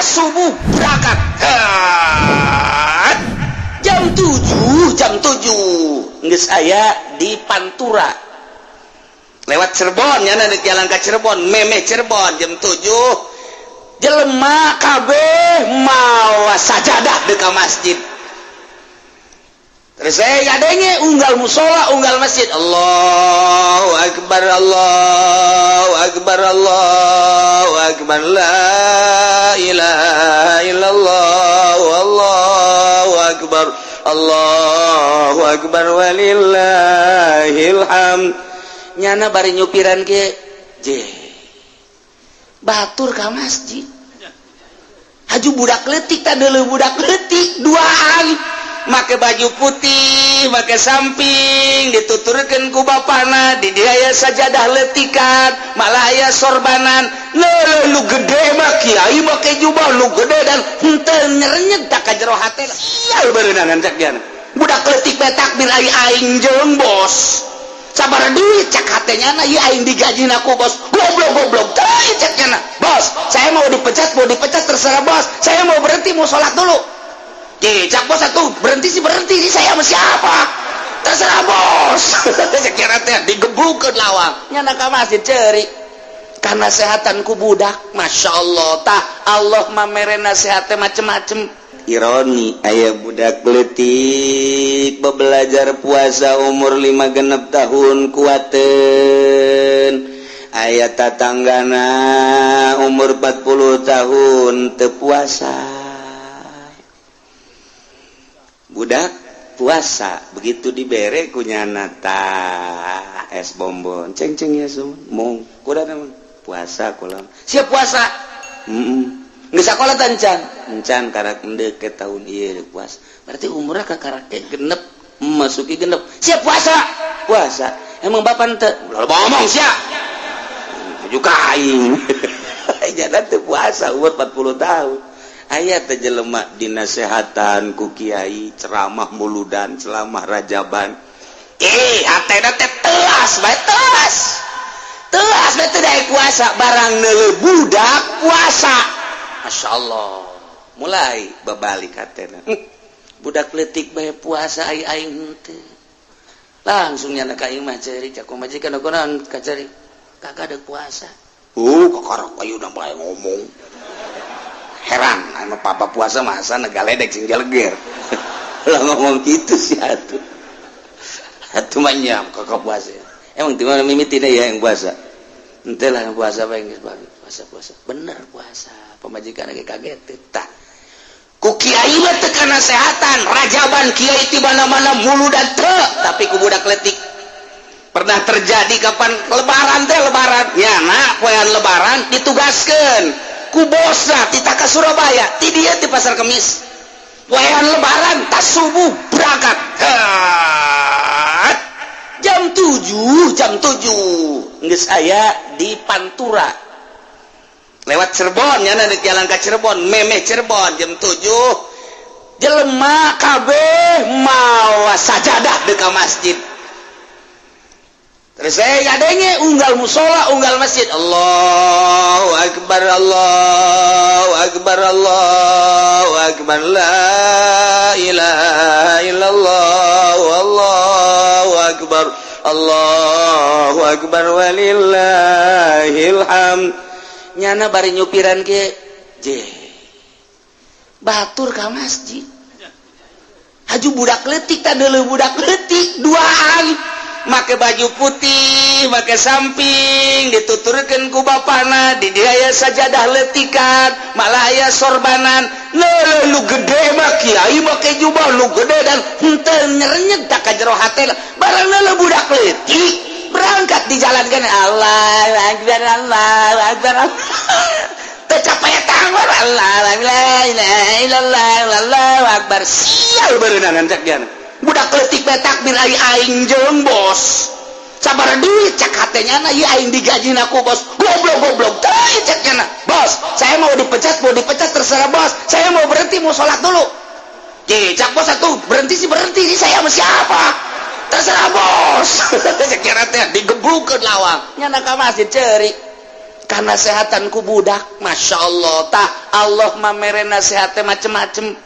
tas subuh berangkat. Jam 7 geus aya di Pantura lewat Cirebon nya di jalan ke Cirebon meme Cirebon jam 7 jelema kabeh mawa sajadah di masjid. Terus saya ngadenge unggal musola, unggal masjid. Allahu akbar, Allahu akbar, Allahu akbar, la ilaha illallah, Allahu akbar, Allahu akbar, walillahil hamd. Nyana bari nyupiran ke batur ka masjid. Haju budak leutik teh deuleu budak leutik duaan. Make baju putih, make samping, dituturkeun ku bapana, di dia aya sajadah leutikan, malah aya sorbanan. Lu gede mah kiai make jubah lu gede dan henteu nyerenyeg tak ka jero hate. Iya beureunan cak diana. Budak leutik bae takbir ai aing jeung bos. Sabar duit cak hatenya na ieu aing digajina ku bos. Goblok teuing cak nya. Bos, saya mau dipecat terserah bos. Saya mau berhenti mau salat dulu. Cak bos satu berhenti sih saya sama siapa terserah bos. Sekira teh digeblukeun lawang nyana ka masjid ceuri karena sehatanku budak. Masya Allah tah Allah mamere nasihat teh macem-macem. Ironi aya budak leutik belajar puasa umur 5 genep tahun kuateun, aya tatanggana umur 40 tahun teu puasa. Budak puasa begitu dibere kunyana tah es bonbon ceng ya sun mong kuda namun puasa kulam siap puasa geus sakola encan karak endeu ke tahun ieu puasa berarti umurna ka karak genep masuki genep siap puasa emang bapak teu ngomong sia juga aing jalan teu puasa umur 40 tahun. Ayat jelema dinasehatan ku kiai ceramah muludan ceramah rajaban hatena teh telas bae telas teh daek puasa barang neuleuh budak puasa. Masya Allah mulai babalik hatena budak leutik bae puasa aing teh langsung nyana ka imah ceuri cak majikan naon ka ceuri kakak deuk puasa kakarok ayeuna bae ngomong heran anu papa puasa masa negaledek sing jaleger lah ngomong gitu sih atuh mah nyam kakak puasa emang di mana mimitina ya yang puasa ente lah yang puasa apa yang puasa bener puasa pemajikan lagi kaget tah ku kiai mah teu kana sehatan rajaban kiai ti mana-mana mulu dan teu tapi ku budak leutik pernah terjadi kapan lebaran nyana poean lebaran ditugaskeun ku bosna titaka Surabaya ti dia di pasar Kemis wayan lebaran tas subuh berangkat jam 7 geus aya di Pantura lewat Cirebon nya di jalan ke Cirebon meme Cirebon jam 7 jelema kabeh mawa sajadah di masjid. Terus saya ngadenge unggal musola, unggal masjid. Allahu akbar, Allahu akbar, Allahu akbar, la ilaha illallah, Allahu akbar, Allahu akbar, walillahil hamd. Nyana bari nyupiran ke batur ka masjid. Haju budak leutik teh deuleu budak leutik duaan. Make baju putih, make samping, dituturkeun ku bapana, di dia aya sajadah leutikan, malah aya sorbanan. Lu gede mah kiai make jubah lu gede dan henteu nyerenyeg tak ka jero hate. Barang lu budak leutik berangkat di jalan kan Allahu akbar, Allahu akbar. Teu capaya tangor Allah, la ilaha illallah, Allahu akbar. Sial beureunan cak diana. Budak leutik bae takbir ai aing jeung bos. Sabar duit cak hatenya na ieu aing digajina ku bos. Goblok teuing cak nya. Bos, saya mau dipecat terserah bos. Saya mau berhenti mau salat dulu. Cak bos satu berhenti sih saya sama siapa? Terserah bos. Sekira teh digeblukeun lawang. Nyana ka masjid ceuri. kanasehatanku budak. Masya Allah tah Allah mamere nasihat macem-macem.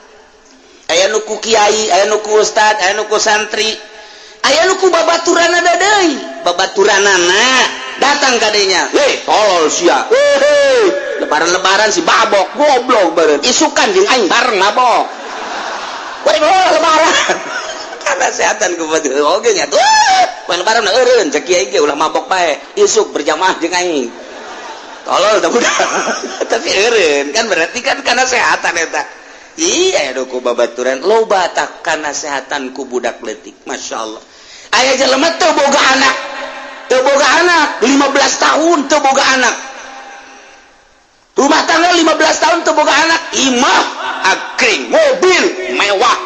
Aya nu ku kiai, aya nu ku ustad, aya nu ku santri, aya nu ku babaturanna deui. Babaturanana datang kadenya, tolol sia, lebaran si babok goblok beureun isukan jeung aing bareng mabok. Woi lebaran kanasehatan ku baturan oge nya tuh lebaran eureun cek kiai ge ulah mabok bae isuk berjamaah jeung aing. Tolol tah budak. Tapi eureun kan berarti kan kanasehatan eta. Iya ku babaturan loba tak kanasehatan ku budak leutik. Masya Allah. Aya jelema teu boga anak 15 tahun teu boga anak. Rumah tangga 15 tahun teu boga anak, imah akring, mobil mewah.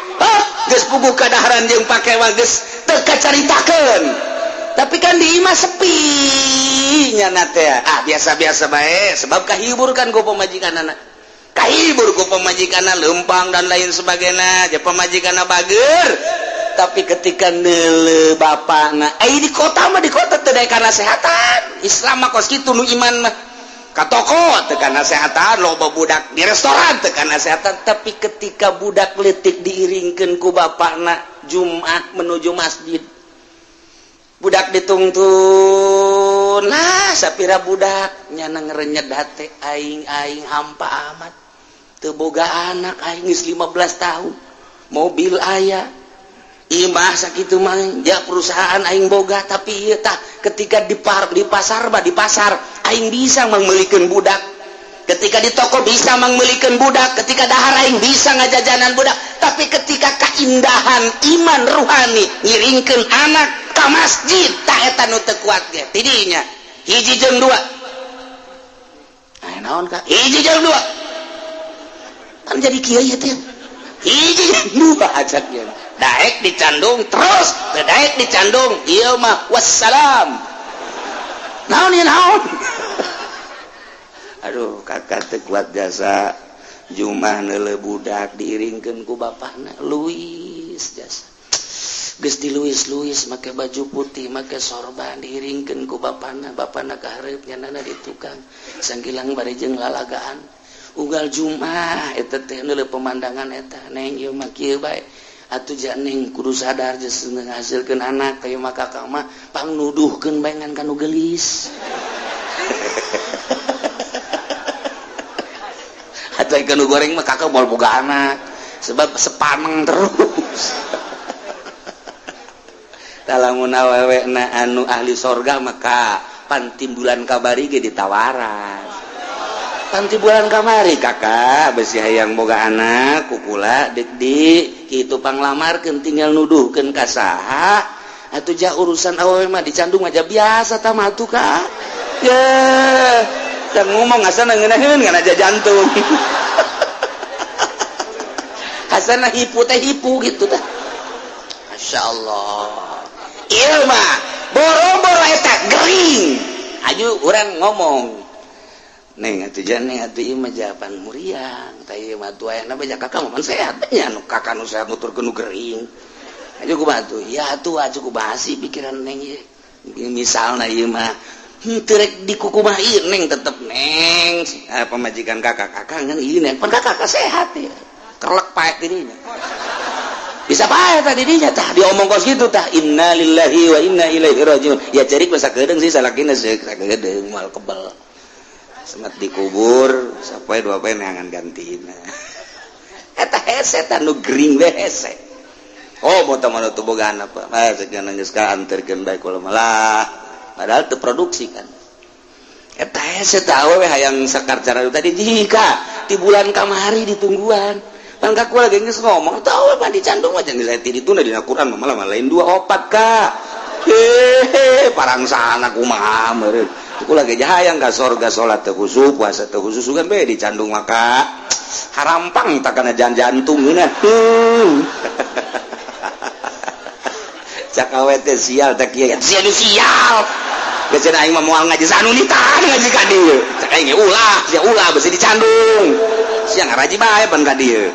Geus puguh kadaharan jeung pakewa geus teu kacaritakeun. Tapi kan di imah sepi nya na teh. Biasa-biasa bae sebab kahibur kan ku pamajikanana. Kahibur ku pamajikanna leumpang dan lain sebagainya. Jeung pamajikanna bager. Tapi ketika neuleuh bapana, di kota mah di kota teu daya kanasehatan. Islam mah kos kitu nu iman mah. Ka toko teu kanasehatan, loba budak di restoran teu kanasehatan. Tapi ketika budak leutik diiringkeun ku bapana Jumat menuju masjid. Budak ditungtun lah sapira budak nya ngerenyed hate aing hampa amat. Teu boga anak aing geus 15 tahun. Mobil aya. Imah sakitu mah ya perusahaan aing boga tapi ieu tah ketika di pasar aing bisa mangmeulikeun budak. Ketika di toko bisa mangmeulikeun budak, ketika dahar aing bisa ngajajanan budak, tapi ketika keindahan iman ruhani ngiringkeun anak ka masjid tah eta nu teu kuat ge. Tidinya hiji jeung dua. Naon ka? Hiji jeung dua. Kan jadi kieu teh. Hiji jeung dua ajak ye. Daek dicandung terus, daek dicandung, iya mah wassalam. Naon ya naon? Aduh kakak teu kuat jasa Jumah neuleuh budak diiringkeun ku bapana luis jasa. Geus diluis-luis make baju putih, make sorban diiringkeun ku bapana ka hareup nyanana di tukang. Sanggilang bari jeung lalagaan. Unggal Jumah eta teh neuleuh pemandangan eta, neng ieu mah kieu bae. Atuh janeng kudu sadar geus ngahasilkeun anak teh mah kakak mah pangnuduhkeun bae ngan kanu geulis. Atuh kanu goreng mah kakak moal boga anak sebab sepaneng terus. Talamun awewena anu ahli sorga maka pantimbulan kabari ge ditawaran. Pantimbulan kamari kakak besi hayang boga anak kukula dek kitu panglamarkeun tinggal nuduhkeun ka saha atuh ja urusan awewe mah dicandung aja biasa tah mah atuh Kak. Ya dan ngomong asana ngeunaheun ngan aja jantung. Asana hipu teh hipu gitu tah. Masyaallah. Ieu mah boro-boro eta gering. Aju urang ngomong neng atuh janeng atuh ieu mah jawaban muriang tah ieu mah atuh aya bae kakak mah sehat nya nu kakak nu sehat nuturkeun nu gering aju kumaha atuh ya atuh aju kubahasi pikiran neng ieu misalna ieu mah teu rek dikukumah ieu neng tetep neng pamajikan kakak ngan ieu neng pan kakak sehat ya kelek pae dirinya bisa pae tah dirinya tah diomong kos kitu tah innalillahi wa inna ilaihi rajiun ya cerik masa kedeung sih salakina sakedeung moal kebel semat dikubur sampai dua poe neangan gantina eta hese tanu gering we hese oh mau tamanu teu boga anak Pak sajeuna geus ka anterkeun bae kula malah padahal teu produksi kan eta hese tah awewe hayang sakarcara tadi jika di bulan kamari ditungguan pan ka kula geus ngomong tah awewe mah dicandung aja geus aya ditunda dina Quran malah lain 24 Kak hehe parang sana kumaha meureun kula ge hayang ka sorga salat teu khusyuk puasa teu khusyuk sugan bae dicandung maka harampang tak kana jantung geuna cak awe teh sial teh kieu sial geus aing mah moal ngaji sanu nitahan ngaji ka dieu cak aing ulah beusi dicandung sia ngaraji bae pan ka dieu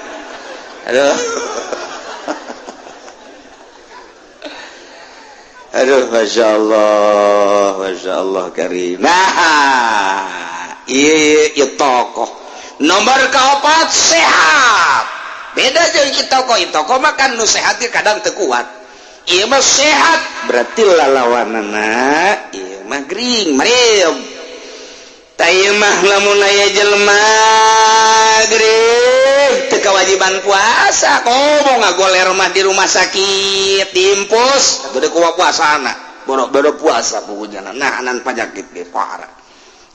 aduh masya Allah karim nah iya tokoh nomor kaopat sehat beda jeung kita toko makan nu sehat kadang teu kuat ieu mah sehat berarti lalawanana ieu mah gering mariam ta ieu mah lamun aya jelema gering teu kewajiban puasa komo ngagoler mah di rumah sakit diimpus atuh deuk puasana bodo puasa pokoknya nah anan panyakit ge parah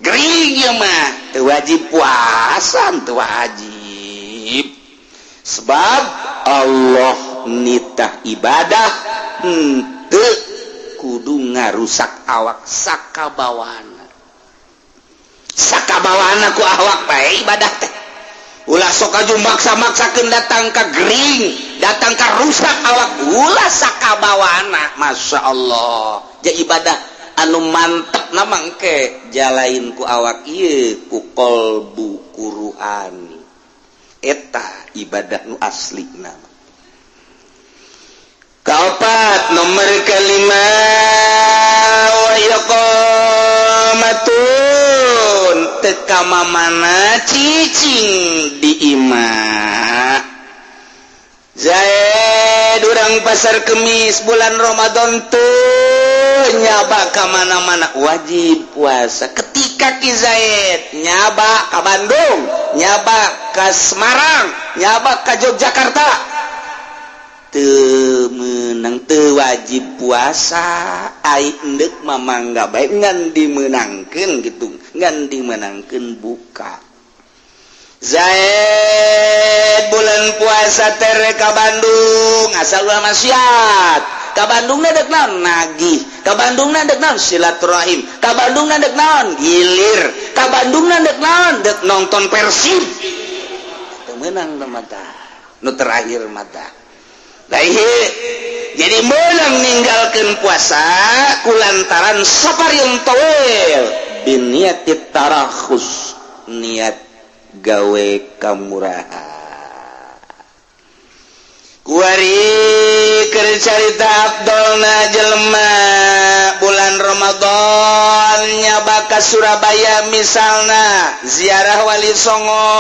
gering ieu mah teu wajib puasa teu wajib sebab Allah nitah ibadah henteu kudu ngarusak awak sakabawana ku awak bae ibadah teh ulah sok maksa-maksakeun datang ka gering datang ka rusak awak ulah sakabawana Masya Allah ja ibadah anu mantep na mangke jalain ku awak ieu ku qalbu Qur'ani eta ibadah nu aslina kaopat nomor kelima wa iqamatun teka mamana cicing di imah Zaid urang pasar Kemis bulan Ramadan teu nyaba ka mana-mana wajib puasa ketika Ki Zaid nyaba ka Bandung nyaba ka Semarang nyaba ka Yogyakarta teu meunang teu wajib puasa ai endek mamangga bae ngan dimeunangkeun kitu ngan dimeunangkeun buka Zaid bulan puasa tere ka Bandung asal ulah maksiat ka Bandung na deuk naon nagih ka Bandung na deuk naon silaturahim ka Bandung na deuk naon gilir ka Bandung na deuk naon deuk nonton Persib teu meunang mata nu terakhir mata jadi meunang ninggalkeun puasa kulantaran saparieun tawil biniatit tarakhus niat gawe kamurahan kuari keur carita Abdolna jelema bulan Ramadan nyaba ka Surabaya misalna ziarah Wali Songo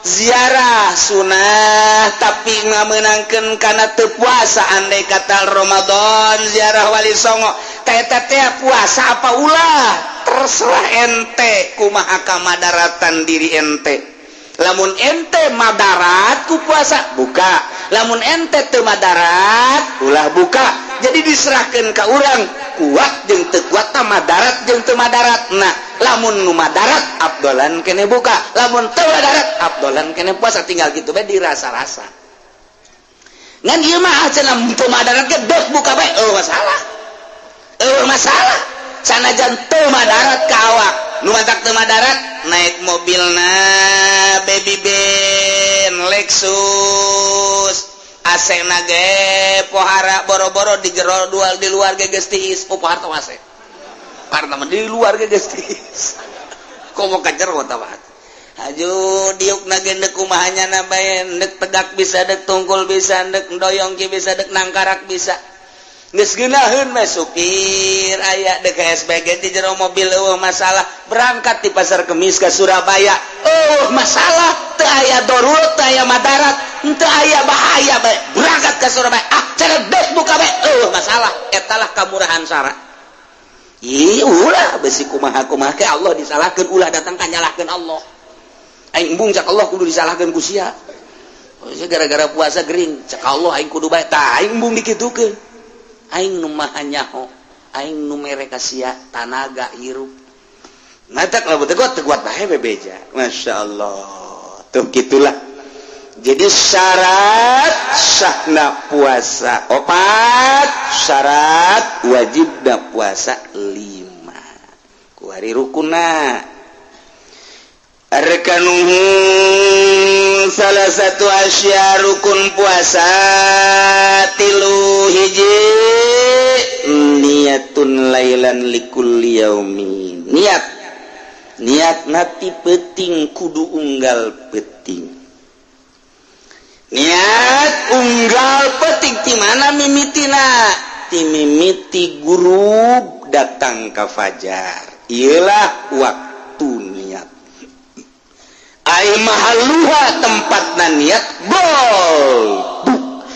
ziarah sunah tapi ngamenangkeun kana teu puasa andai kata Ramadan ziarah Wali Songo eta teh puasa apa ulah terserah ente kumaha kamadaratan diri ente lamun ente madarat ku puasa buka lamun ente teu madarat ulah buka jadi diserahkeun ka urang kuat jeung teu kuat madarat jeung teu madarat nah lamun nu madarat abdolan kene buka lamun teu madarat abdolan kene puasa tinggal kitu bae dirasa-rasa ngan ieu mah cenah teu madarat ge deuk buka bae masalah sanajan teu madarat ka awak nu matak teu madarat naik mobilna baby ben Lexus AC-na ge pohara boro-boro digero dual di luar ge geus tiis pohar teh wase parna mah di luar ge geus tiis komo ka jero tah aju diukna ge deuk kumahanyana bae deuk pedak bisa deuk tungkul bisa deuk doyong ge bisa deuk nangkarak bisa geus geunaheun mah supir aya deuk SPG di jero mobil eueuh masalah berangkat di pasar Kemis ka Surabaya masalah teu aya darurat teu aya madarat teu aya bahaya bae berangkat ka Surabaya ceredek buka bae masalah etalah kamurahan sara ulah besi kumaha ke Allah disalahkeun ulah datang ka nyalahkeun Allah aing embung cak Allah kudu disalahkeun ku sia gara-gara puasa gering cak Allah aing kudu bae tah aing embung dikitukeun aing nu maha nyaho aing nu mere ka sia tanaga hirup matak lamun teu kuat bae bebeja masyaallah tuh gitulah jadi syarat sahna puasa 4 syarat wajibna puasa 5 ku hari rukunna arkanuhu salah satu asya rukun puasa 3 hiji niatun lailan likulli yaumin niat nati penting kudu unggal penting niat unggal penting di mana mimitina ti mimiti guru datang ka fajar ialah waktu niat mahaluha tempatna niat bol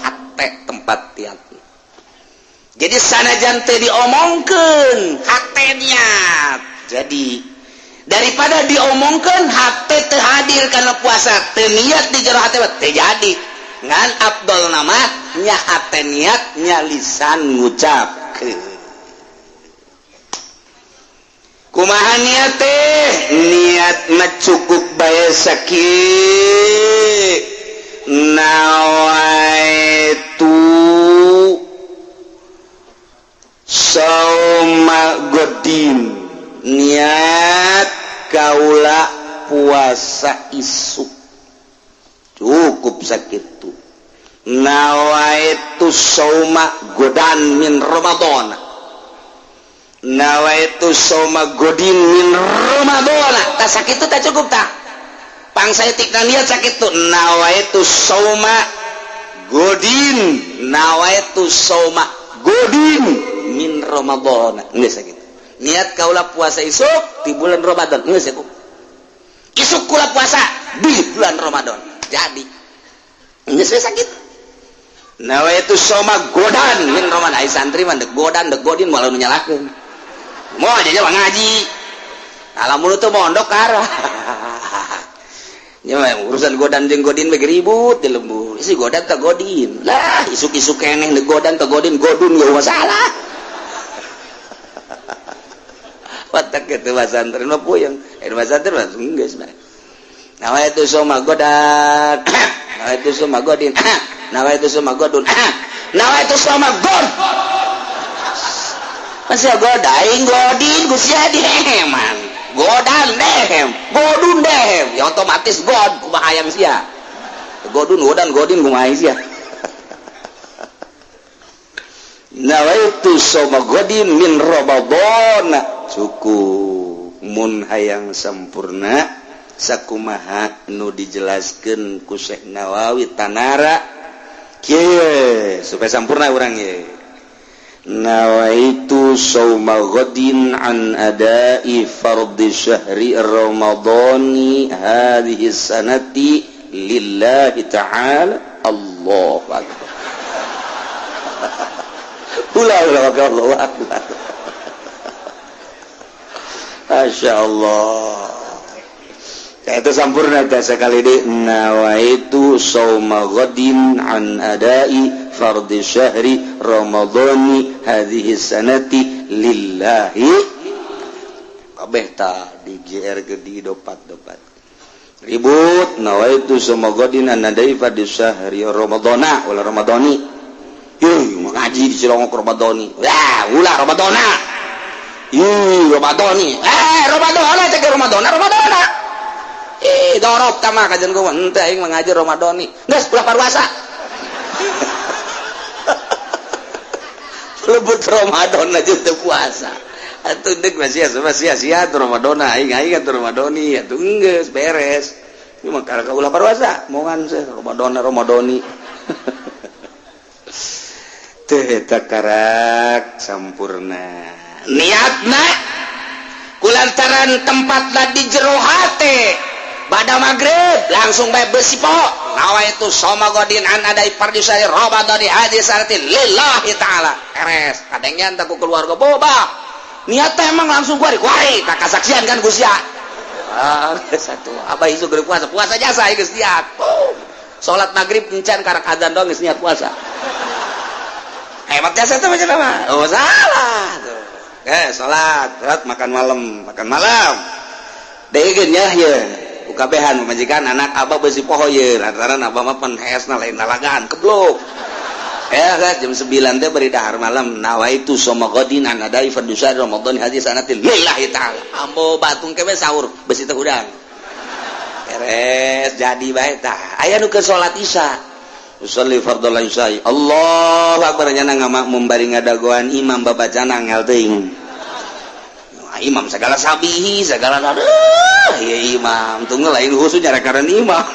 hate tempat niat. Jadi sanajan teu diomongkeun hate niat. Jadi daripada diomongkeun hate teu hadir kana puasa teu niat di jero hate teu jadi ngan afdal nama nya hate niat nya lisan ngucapkeun. Kumaha niat teh niat mah cukup bae sakieu nawaitu sauma godin niat kaula puasa isuk cukup sakitu nawaitu sauma godan min Ramadan nawaitu sauma godin min Ramadan tak sakitu tak cukup tak pangsaitikna niat sakitu nawaitu sauma godin nawaitu sauma godin min Ramadan geus sakitu niat kaula puasa isuk di bulan Ramadan geus sakitu isuk kula puasa di bulan Ramadan jadi geus sakitu nawaitu sauma godan min Ramadan ai santri mah dek godan dek godin malah nu nyalakeun mau aja ngaji alamun itu mondok karah ya urusan godan jeung godin bege ribut di lembur isi godan teh godin lah isuk-isuk keneh de godan teh godin godun gak masalah watak kitu pasantren mah puyeng pasantren mah geus bae nawa itu soma godan nawa itu soma godin nawa itu soma godun nawa itu soma god masih godain godin gus jadi heman godan dehem godun dehem ya otomatis god kumaha hayang sia godun godan godin kumaha sia nawaitu soma godin min Ramadan cukup mun hayang sampurna sakumaha nu dijelaskeun ku Syekh Nawawi tanara kieu supaya sampurna urang ye nawaitu sauma ghadin an adai fardhi syahri ramadhani hadhihi sanati lillahi ta'ala Allahu akbar Allahu akbar masyaallah itu sampurna ta sekali deui nawaitu sauma ghadin an adai fardhi syahri ramadhani hadhihi sanati lillahi kabeh ta di GR gede dopat-dopat ribut nawaitu sauma ghadin an adai fardhi syahri ramadhana wala ramadhani yuh ngaji di Cilongok ramadhani wah ulah ramadhana ramadhani ramadhana cek ramadhana dorop tama kajian gua ente aing mengajar Ramadan nih geus ulah parwasa lebut Ramadan aja teu puasa atuh deuk masih sia-sia tuh Ramadan aing atuh Ramadan nih atuh geus beres ieu mah ka ulah parwasa moongan teh Ramadani teh eta karak sampurna niatna kulantaran tempatna di jero hate pada maghrib langsung bae besi po nawaitu soma godin an adai fardhi syahri Ramadan di hadis arti lillahi ta'ala eres kadengnya entah ku keluarga boba niatnya emang langsung kuari tak kasaksian kan Gus ya satu abah isu gede puasa jasa geus niat salat maghrib encan karak adzan doang geus niat puasa hebat jasa teh macam apa salah tuh salat makan malam deui nya ye kabehan pemajikan anak abah besi poho ye lantaran abah mah pan heesna lain lalagaan keblok kan jam 9 teh beri dahar malam nawaitu soma ghadin an adai fardhi syahri Ramadan hadis sanatil lillahi ta'ala ambo batung kebe sahur besi teh udang beres jadi bae tah aya nu ke salat isya usolli fardhul isya Allahu akbar nya ngamakmum bari ngadagoan imam babacana ngel teuing imam segala sabihi segala ya imam tunggu lain khususnya rekaran imam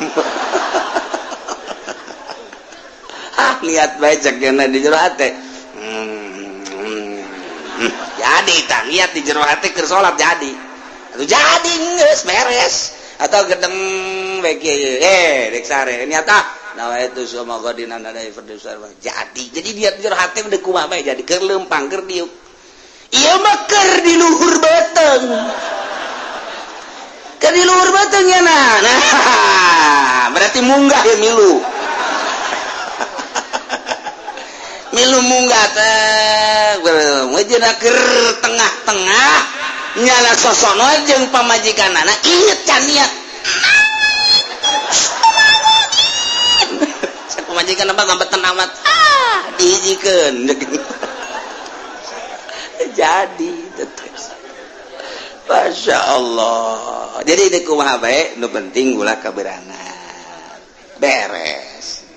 niat baca kena di jero hate jadi tak niat di jero hate keur salat jadi atau jadi geus beres atau gedeng we dek sare nyata nawaitu somagodin an adai fardusar jadi dia jero hati udah kumaha bae jadi keur leumpang keur diuk ieu mah keur di luhur beteng keur di luhur beteng ya nah berarti munggah ya milu munggah teh wajana keur tengah-tengah nyala sosono jeung pamajikanana inget can niat pamajikan apa ngambetan amat dihijikeun jadi tetes Masya Allah jadi ini kumaha bae nu penting ulah kaberangan beres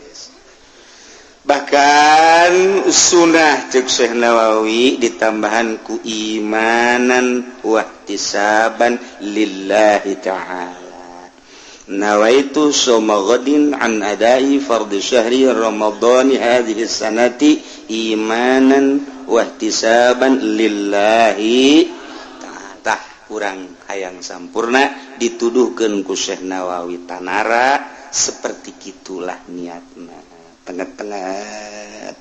bahkan sunnah cek Syekh Nawawi ditambahan ku imanan wahtisaban lillahi ta'ala nawaitu soma ghadin an adai fardhu syahri ramadhani hadhihi sanati imanan wahtisaban lillahi ta'ala kurang hayang sampurna dituduhkeun ku Syekh Nawawi tanara seperti gitulah niatna tengah-tengah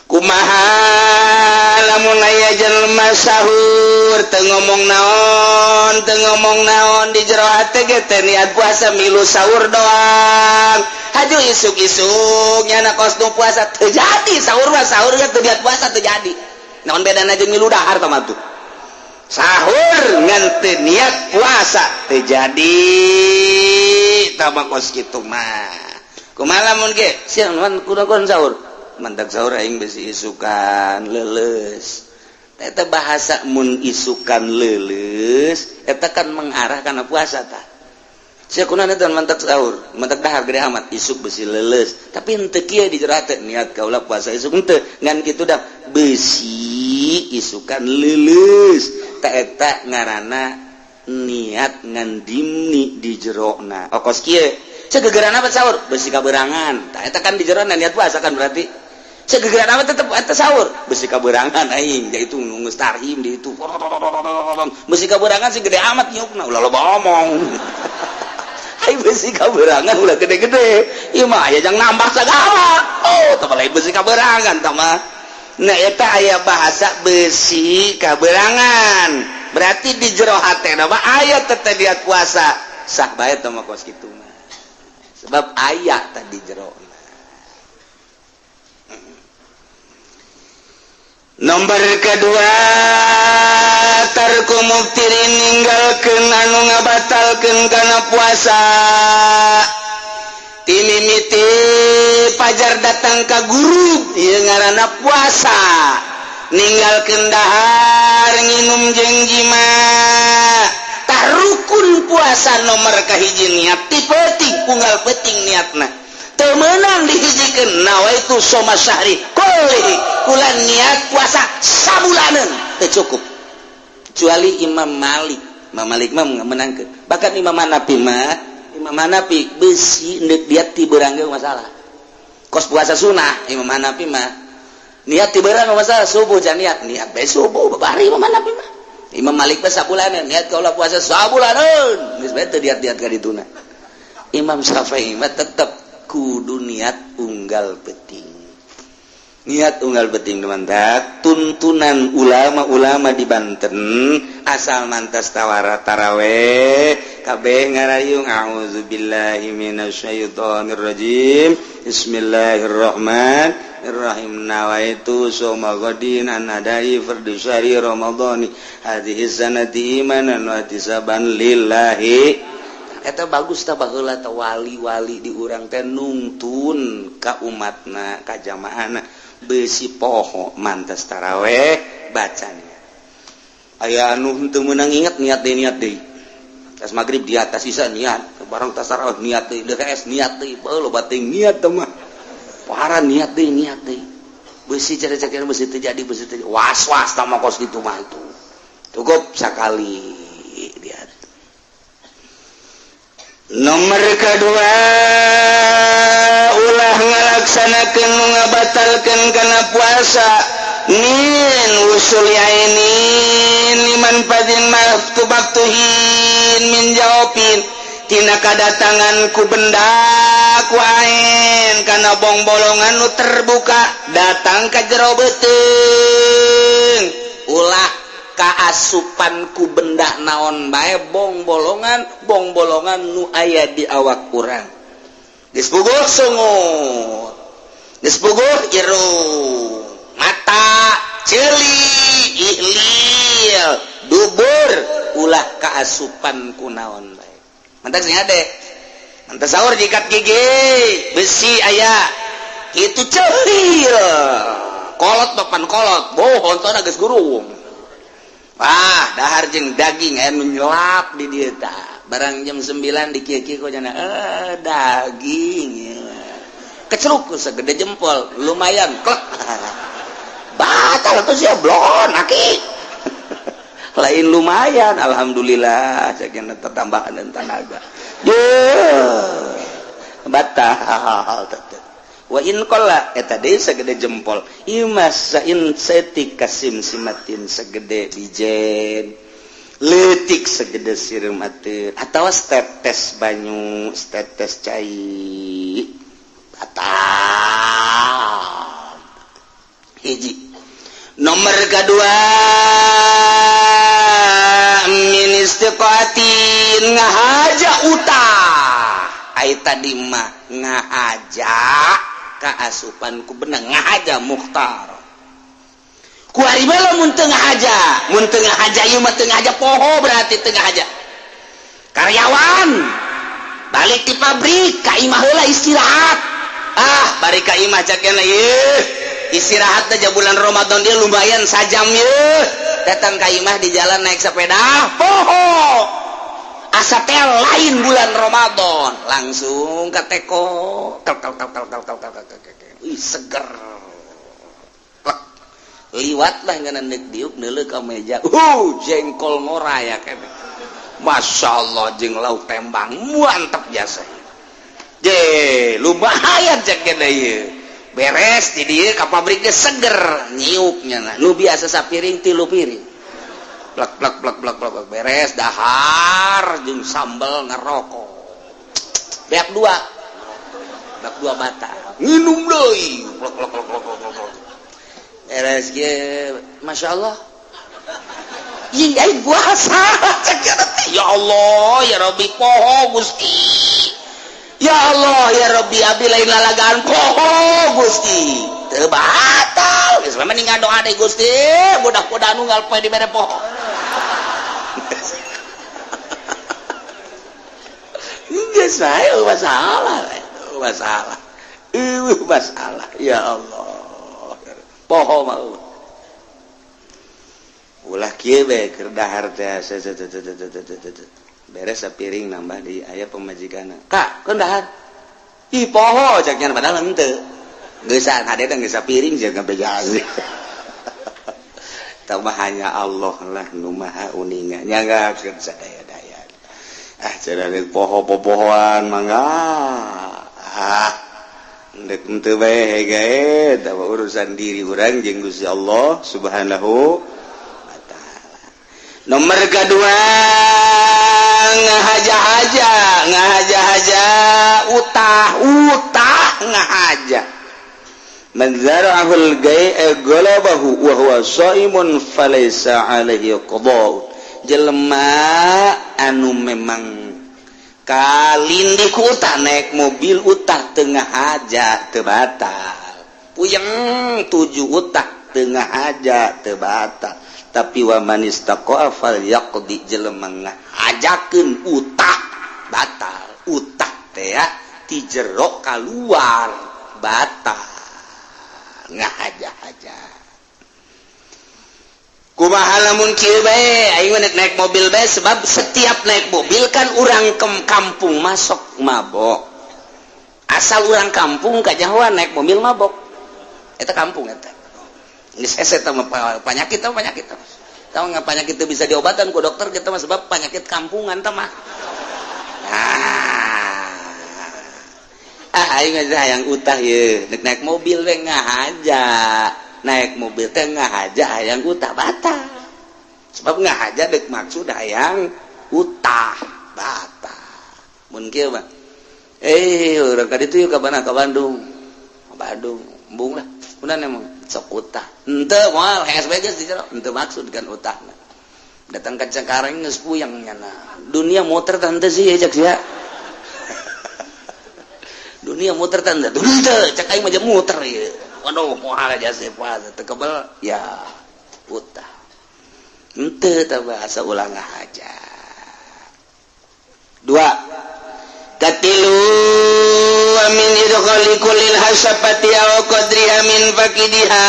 kumaha lamun aya jelema sahur teu ngomong naon di jero hate ge teh niat puasa milu sahur doang haju isuk-isuk nyana kos nu puasa teu jadi sahur mah sahur ge teu niat puasa teu jadi naon bedana jeung milu dahar tah mah tuh sahur ngan teu niat puasa teu jadi tah mah kos kitu mah kumaha lamun ge siang kunaon sahur mantak sahur aing besi isukan leuleus eta bahasa mun isukan leuleus eta kan mengarah kana puasa tah sia kunaon eta mantak sahur mantak dahar gede amat isuk besi leuleus tapi henteu kieu di jero hate niat kaula puasa isuk henteu ngan kitu dah besi isukan leuleus tah eta ngaranna niat ngan dimni di jerona okos kieu segegeran apa sahur besi kaberangan tak eta kan di jero niat puasa kan berarti segegeran apa tetep eta sahur besi kaberangan aing yaitu geus tarhim di itu besi kaberangan sih gede amat nyukna ulah loba omong ai besi kaberangan ulah gede-gede ieu mah aya jang nambah sagala teu lain besi kaberangan tah mah nah eta aya bahasa besi kaberangan berarti di jero hatena mah aya teteh niat puasa sah bae tah mah kos kitu sebab ayat tadi jero nomor kedua tarku muftirin ninggalkeun anu ngabatalkeun kana puasa timimiti pajar datang ka guru ieu ngaranna puasa ninggalkeun dahar nginum jeung jima rukun puasa nomor kahiji niat tipeting unggal peting niatna teu meunang dihijikeun nawaitu soma syahri kulli kulan niat puasa sabulaneun teu cukup kecuali Imam Malik mah menangkeun bahkan Imam Hanafi besi neuk diat ti beurang ge masalah kos puasa sunah Imam Hanafi mah niat ti beurang masalah subuh jan niat bae subuh babari Imam Hanafi mah Imam Malik mah sabulaneun niat kaula puasa sabulaneun geus bae teu diat-diat ka dituna Imam Syafi'i mah tetep kudu niat unggal peting teman-teman tuntunan ulama-ulama di Banten asal mantas tawara taraweh kabeh ngarayung a'udzubillahi minasyaitonir rajim bismillahirrahmanirrahim nawaitu soma ghadin an adai fardhu syahri ramadhani hadhihi sanati imanan wa ihtisaban lillahi eta bagus tah baheula teh wali-wali di urang teh nungtun ka umatna ka jamaahna besi poho mantas taraweh bacanya aya anu henteu meunang inget niat deui tas magrib di atas sisa niat bareng tas taraweh niat deui DKS niat deui loba teh niat teh mah parah niat deui besi cara-cara besi terjadi was-was tah mah kos kitu mah itu cukup sakali dia. Nomor kedua ulah ngalaksanakeun nu ngabatalkeun kana puasa min usul yainin liman fadin maftubatuhin min jawabin tina kadatanganku benda kuain karena bong bolongan nu terbuka datang ka jero beuteung ulah kaasupanku benda naon bae bong bolongan nu aya di awak urang geus bogoh sungut geus bogoh irung mata ceuli ihlil dubur ulah kaasupanku naon bae mantak sing ade mantak sahur jikat gigi besi aya kitu ceuhil kolot papan kolot bohon tona geus gurung wah dahar jeung daging aya nu nyelap di dieu tah barang jam 9 di kieu-kieu kok cenah daging kecruk segede jempol lumayan klek batal tuh sia blon aki lain lumayan alhamdulillah sakian tambahan dan tenaga batal wa in qalla eta deui sagede jempol imas sain setik kasim simatin segede bijen leutik segede sireumateun atawa tetes banyu tetes cai batal hiji nomor kedua ministiqatin ngahaja utah ai tadi mah ngahaja kaasupanku benang ngahaja mukhtar ku ari bae mun teu ngahaja ieu mah teu ngahaja poho berarti teu ngahaja karyawan balik di pabrik ka imah heula istirahat bari ka imah cakena ieu istirahat aja bulan Ramadan dia lumayan sajam ye datang ka imah di jalan naik sepeda poho asa teh lain bulan Ramadan langsung ka teko ih seger liwat lah ngana neuk diuk neuleuh ka meja jengkol ngora ya kene masyaallah jeung lauk tembang mantap biasa je lumayan cek kene ieu beres di dieu ka pabrik ge seger nyiuknya nu biasa sapiring 3 piring blak beres dahar jeung sambel ngerokok beak 2 bata nginum deui blak beres ge masyaallah ih aing puasa cek ya Allah ya Rabbi poho Gusti ya Allah ya Rabbi abi lain lalagaan poho Gusti teu batal geus mah ninggal doa deui Gusti mudah-mudahan unggal poe di mere poho geus bae masalah ya Allah poho mah ulah kieu bae keur dahar teh beres sapiring nambah di aya pemajikanna kak keundahan ih poho caknya padahal henteu geusan hade teh geus sapiring jaga begas tah mah hanya Allah lah nu maha uningan nyanggakeun sadaya-daya carane poho-pohoan mangga ndek henteu bae gae tah urusan diri urang jeung Gusti Allah Subhanahu wa taala nomor kedua ngahaja utah ngahaja man zara'ahul galabahu wa huwa shaimun falaysa alaihi qada jelema anu memang kalindih ku utah naik mobil utah tengah haja teu batal puyeng 7 utah tengah haja teu batal tapi wa man istaqa'a falyaqdi jelema ngahajakeun utah batal utah teh ya ti jero kaluar batal ngahaja-haja kumaha lamun kieu bae aing naik mobil bae sebab setiap naik mobil kan urang kampung masuk mabok asal urang kampung kajahoan naik mobil mabok eta kampung eta geus hese teh penyakit tah tahu nggak penyakit itu bisa diobatan ku dokter kita mah sebab penyakit kampungan teh mah aing mah hayang utah ye naik mobil we ngahaja naik mobil teh ngahaja hayang utah batal sebab ngahaja deuk maksud hayang utah batal mah orang ka ditu ka mana ka Bandung embung lah kunaon emang sok utah henteu moal HSBG di jero henteu maksud kan utahna datang ka Cengkareng geus puyang nyana dunia muter tante sih cek sia dunia muter tante henteu cek aing mah muter ieu waduh moal aja sih puasa teu kebal ya utah henteu tah bahasa ulang aja. 2 katilu amin idkhali kullil hasapati aw qadriha min fakidiha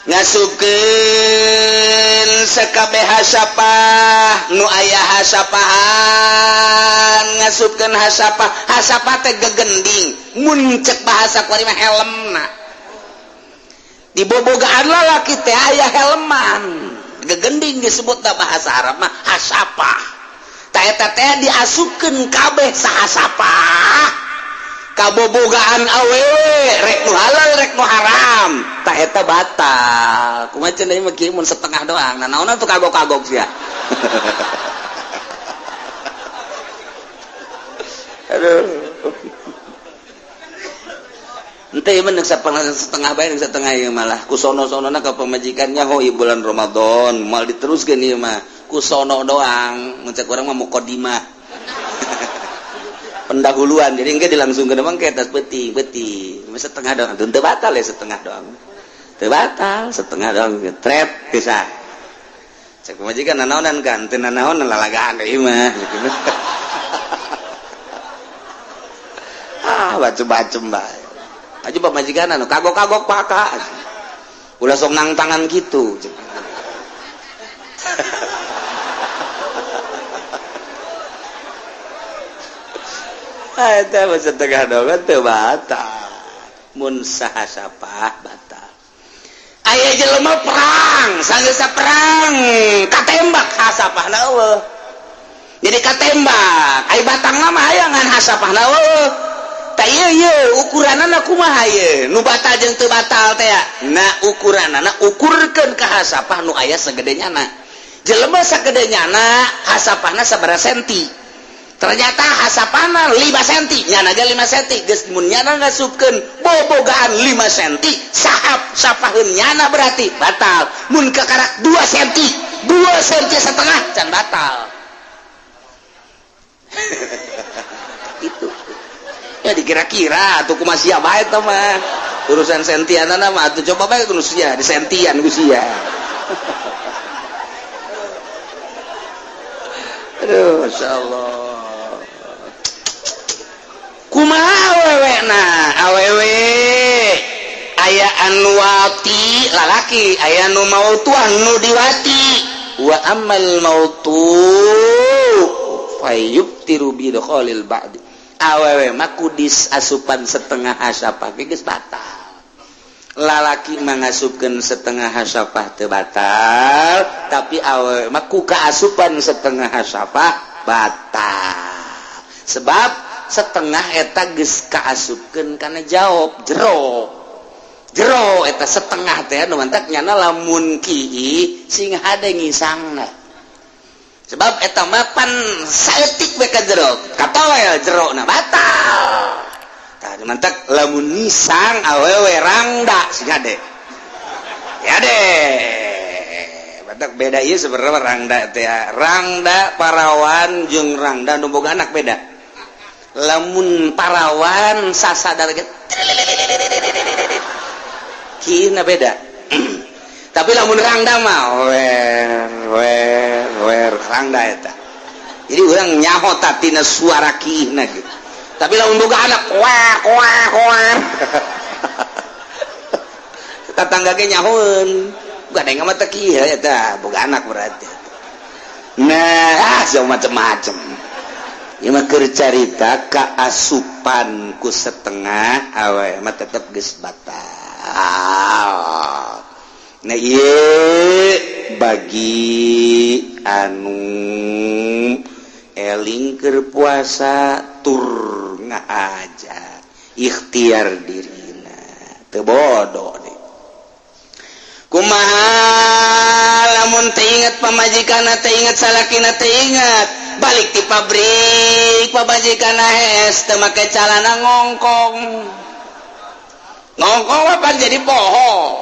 ngasupkeun sakabeh hasapah nu aya hasapahan ngasupkeun hasapah teh gegending mun cek bahasa kuari mah helmna di bobogaan lalaki teh aya helman gegending disebutna bahasa Arab mah hasapah ta eta teh diasupkeun kabeh sahasapah kabobogaan awewe rek nu halal rek nu haram ta eta batal kumaha cenah ieu mah kieu mun setengah doang nah naonna tuh kagok-kagok sia aduh ente mah setengah bae setengah ieu malah ku sono-sonona ka pamajikannya ho ieu bulan Ramadan moal diteruskeun ieu mah ku sono doang mun cek urang mah muqaddimah pendahuluan jadi engke dilangsungkeun mah ke atas peuting setengah doang teu batal ya setengah doang teu batal setengah doang tret bisa cek pamajikan nanaonan kan teu nanaon lalagaan deui mah bacem-bacem bae aja pamajikan anu kagok-kagok paka ulah sok nang tangan gitu eta mah setengah doang teu batal mun sahasapah batal aya jelema perang sageus perang katembak hasapahna eueuh jadi katembak ai batangna mah aya ngan hasapahna eueuh ta ieu ukuranana kumaha ieu nu batal jeung teu batal teh na ukuranana ukurkeun ka hasapah nu aya sagedenya na jelema sagedenya hasapahna sabaraha senti ternyata hasapahna 5 senti nyana ge 5 senti geus mun nyana ngasupkeun bobogaan 5 senti sapaheun nyana berarti batal mun kakarak 2 senti setengah can batal itu ya dikira-kira atuh kumaha sia bae teh mah urusan sentianana mah atuh coba bae ku sia di sentian ku sia aduh masyaallah kumaha awewe aya anu wati lalaki aya nu mautuan nu diwati wa amal mautu fayubtiru bi dkhalil ba'd awewe mah kudis asupan setengah hasapah geus batal lalaki mangasupkeun setengah hasapah teu batal tapi awewe mah ku kaasupan setengah hasapah batal sebab setengah eta geus kaasupkeun kana jawab jero eta setengah teh nu mantak nyana lamun kieu sing hade ngisangna sebab eta mah pan saeutik we ka jero katoel jero na batal tah mantak lamun ngisang awewe rangda sing hade ya deh mantak beda ieu sebenarnya rangda teh rangda parawan jeung rangda nu boga anak beda lamun parawan sasadar get kina beda tapi lamun rangda mah wer rangda eta jadi urang nyaho tatina suara kiina gitu tapi lamun boga anak wah tetangga ge nyahoeun gadeng mah teh kieu eta boga anak berarti nah sia macem-macem ieu mah keur carita kaasupan ku setengah awewe mah tetep geus batal. Nah ieu bagi anu eling keur puasa tur ngaaja ikhtiar dirina teu bodoh deh. Kumaha lamun teu inget pamajikanna teu inget salakina teu inget balik di pabrik pamajikan es teu make calana ngongkong apa jadi poho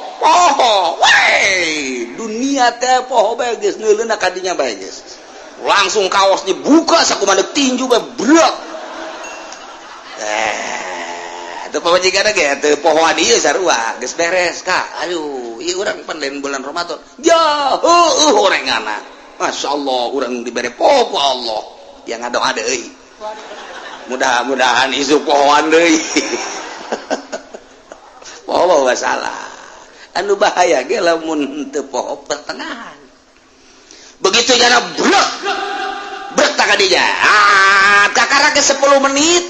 wey dunia teh poho bae geus neuleuna ka dinya bae geus langsung kaos dibuka sakumaha tinju bae brek itu pamajikan ge teu poho dieu sarua geus beres Kak aduh ieu urang pan lain bulan Ramadan ya orangana Masya Allah urang dibere poho ku Allah yang ngadoa deui mudah-mudahan isu pohoan deui poho masalah anu bahaya ge lamun teu poho pertengahan begitu jana brek tak kadinya kakara ke 10 menit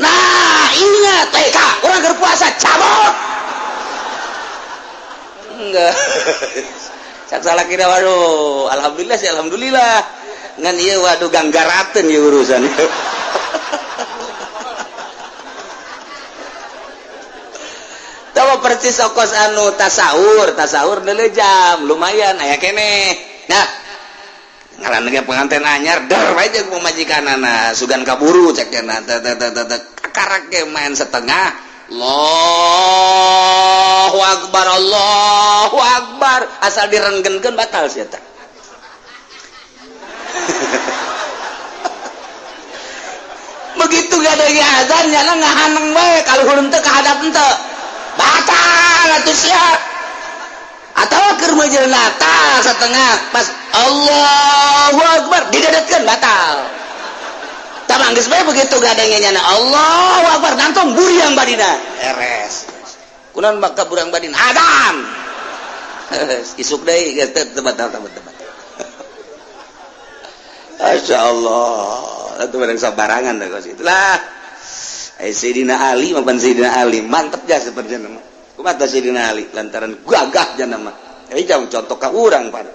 nah ingat Kak urang keur puasa cabut enggak cak salah kira waduh alhamdulillah sih alhamdulillah ngan ieu waduh ganggarateun ieu urusan tawa persis ongkos anu tasawur deuleu jam lumayan aya keneh nah ngaran ge pengantin anyar der wae jeung pamajikanana sugan kaburu cek cenah karak ge main setengah Allahu Akbar asal direnggenkeun batal sia teh begitu gadeuh azan nyana ngahaneng bae kaluhur teu ka hadap teu batal atuh sia atawa keur mejeulna tah setengah pas Allahu Akbar didedetkeun batal tamang geus bae begitu gadengnya nyana Allahu Akbar nantong buriang badina eres kunaon maka burang badina adzan isuk deui geus teu batal Masya Allah itu barang sabarangan dah kau situ lah Sayyidina Ali maupun Sayyidina Ali mantep ya seperti nama kumata Sayyidina Ali lantaran gagah jana mah jauh contoh ka urang pada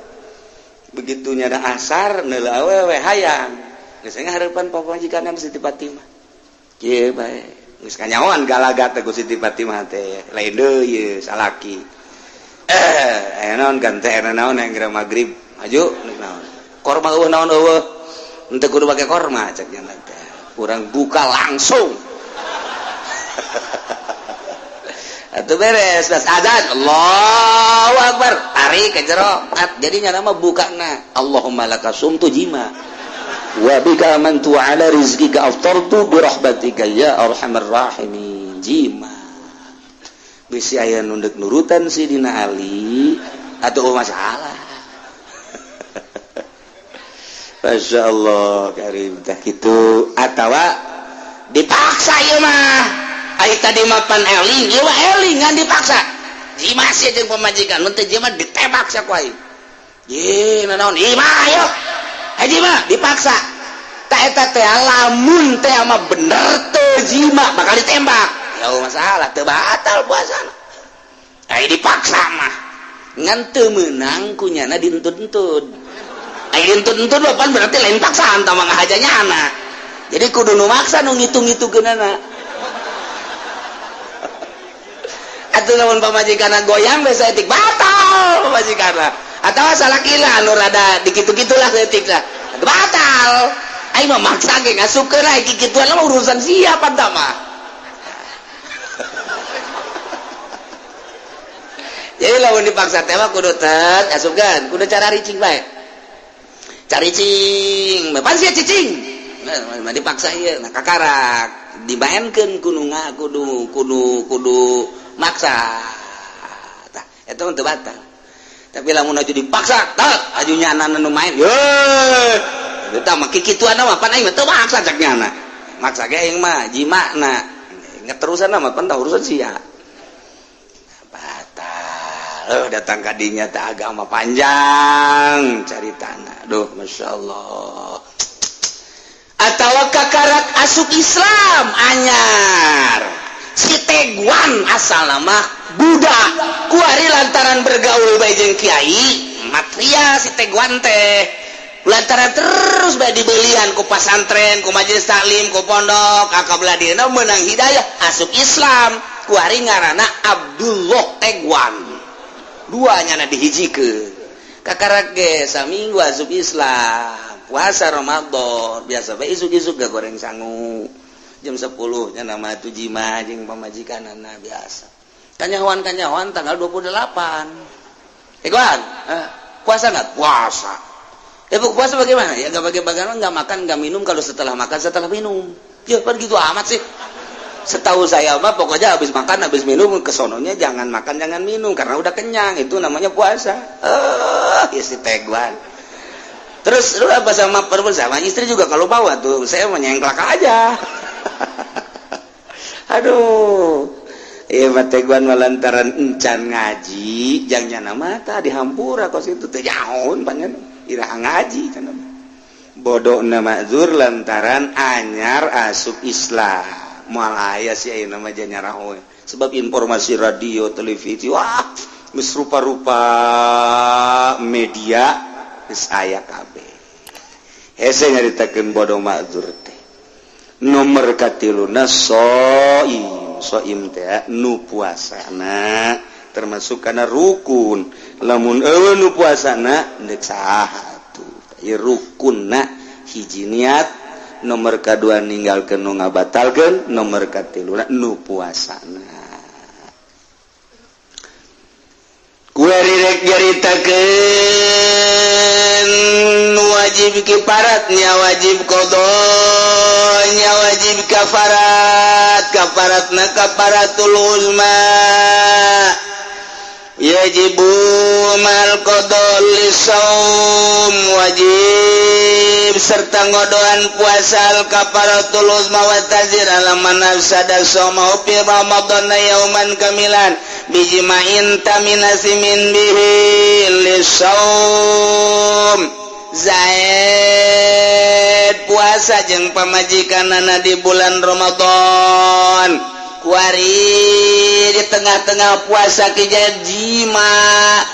begitu nyada asar neula awewe hayang geus ngahareupan pamajikanna Siti Fatimah kieu bae geus kanyawan galagat ku Siti Fatimah teh lain deui ieu salaki aya naon kan teh naon yang geura magrib maju naon korma eueuh naon eueuh henteu kudu pake korma cek nya teh urang buka langsung atuh beres pas adzan Allahu Akbar tarik ke jero jadi nya mah bukana Allahumma lakasumtu jima wa bika amantu ala rizqika aftartu bi rahmatika ya arhamar rahimin jima bisi aya nu deuk nurutan Sidina Ali atuh masalah Masya Allah karim tah kitu atawa dipaksa ieu mah aya tadi mapan eling ieu mah eling ngan dipaksa jima sih jeung pamajikan mun teu jima ditembak sak wae ye naon imah ayo haji mah dipaksa tak eta teh lamun teh mah bener teu jima bakal ditembak ya masalah teu batal puasana aya dipaksa mah ngan teu meunang kunyana dituntut aya dituntut pan berarti lain paksaan tah mah ngahajanya anak jadi kudu nu maksa nu ngitung-ngitungkeunana atuh lamun pamajikanna goyang biasa etik batal pamajikanna atawa salakila anu rada dikitu-kitulah etik lah batal aing mah maksa ge ngasupkeun aya kikituan mah urusan siapa tah mah jadi lamun dipaksa teh mah kudu tet asupkeun kudu cara ricing bae caricing pan sia cicing nah dipaksa ieu nah kakarak dibaenkeun kudu maksa tah eta mah teu batal tapi lamun aju dipaksa tah aju nyanan nu main ye eta mah kikituan mah pan aing teu maksa cak nyana maksa ge aing mah jimana ngeterusan mah pan tah urusan sia batal datang ka dinya teh agama panjang caritana duh Masya Allah atawa kakarak asup Islam anyar si Teguan asal nama budak kuari lantaran bergaul bae jeung kiai matria si Teguan teh lantaran terus bae dibelian ku pasantren ku majelis taklim ku pondok akabelah dina meunang hidayah asup Islam kuari ngaranna Abdullah Teguan duanya na dihijikeun kakarak ge saminggu asup Islam puasa Ramadan biasa bae isuk-isuk gak goreng sangu jam 10 nya nama tujima jeung pamajikanana biasa kanyahoan tanggal 28 Ikuan puasa nggak puasa puasa bagaimana ya nggak bagaimana nggak makan nggak minum kalau setelah makan setelah minum ya kan gitu amat sih setahu saya mah pokoknya habis makan habis minum kesononya jangan makan jangan minum karena udah kenyang itu namanya puasa ya si Teguan terus lu apa sama istri juga kalau bawa tuh saya menyengklak aja aduh iya Teguan melantaran encan ngaji jangan mata dihampura kos itu teh jaon panjang irah ngaji kan bodoh nama zur lantaran anyar asup Islam malaya sih ayeuna mah nyarah we sebab informasi radio televisi wah geus rupa-rupa media geus aya kabeh hese nyaritakeun bodoh ma'dzur teh nomor katiluna soim teh nu puasana termasuk kana rukun lamun eueuh nu puasana deuk saha tuh ieu rukunna hiji niat nomor kedua ninggalkeun nu ngabatalkeun nomor katiluna nu puasana kuari rek nyaritakeun nu wajib kifaratnya wajib qada nya wajib kafaratna kafaratul uzma yajibu mal qada lisaum wajib serta ngodoan puasa al kafaratul uzma wa tazir alaman nafsada soma fi ramadan yauman kamilan bijma'in taminasimin bihi lisaum zaid puasa jeung pamajikanana di bulan Ramadan kuari di tengah-tengah puasa kijaya jima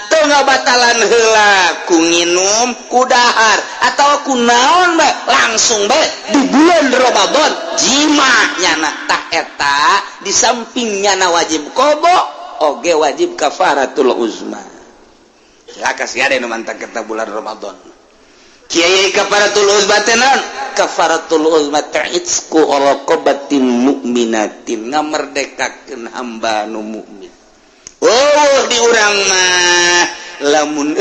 tengah batalan heula ku nginum ku dahar atau ku naon be langsung be di bulan Ramadan jima nyana tah eta di sampingnya na wajib qada oge wajib kafaratul uzma laka sia ade nu mantang kita bulan Ramadan kiai kafaratul uzma tenan kafaratul uzma ta'itsku raqabatin mu'minatin ngamerdekakeun hamba nu mukmin di urang mah lamun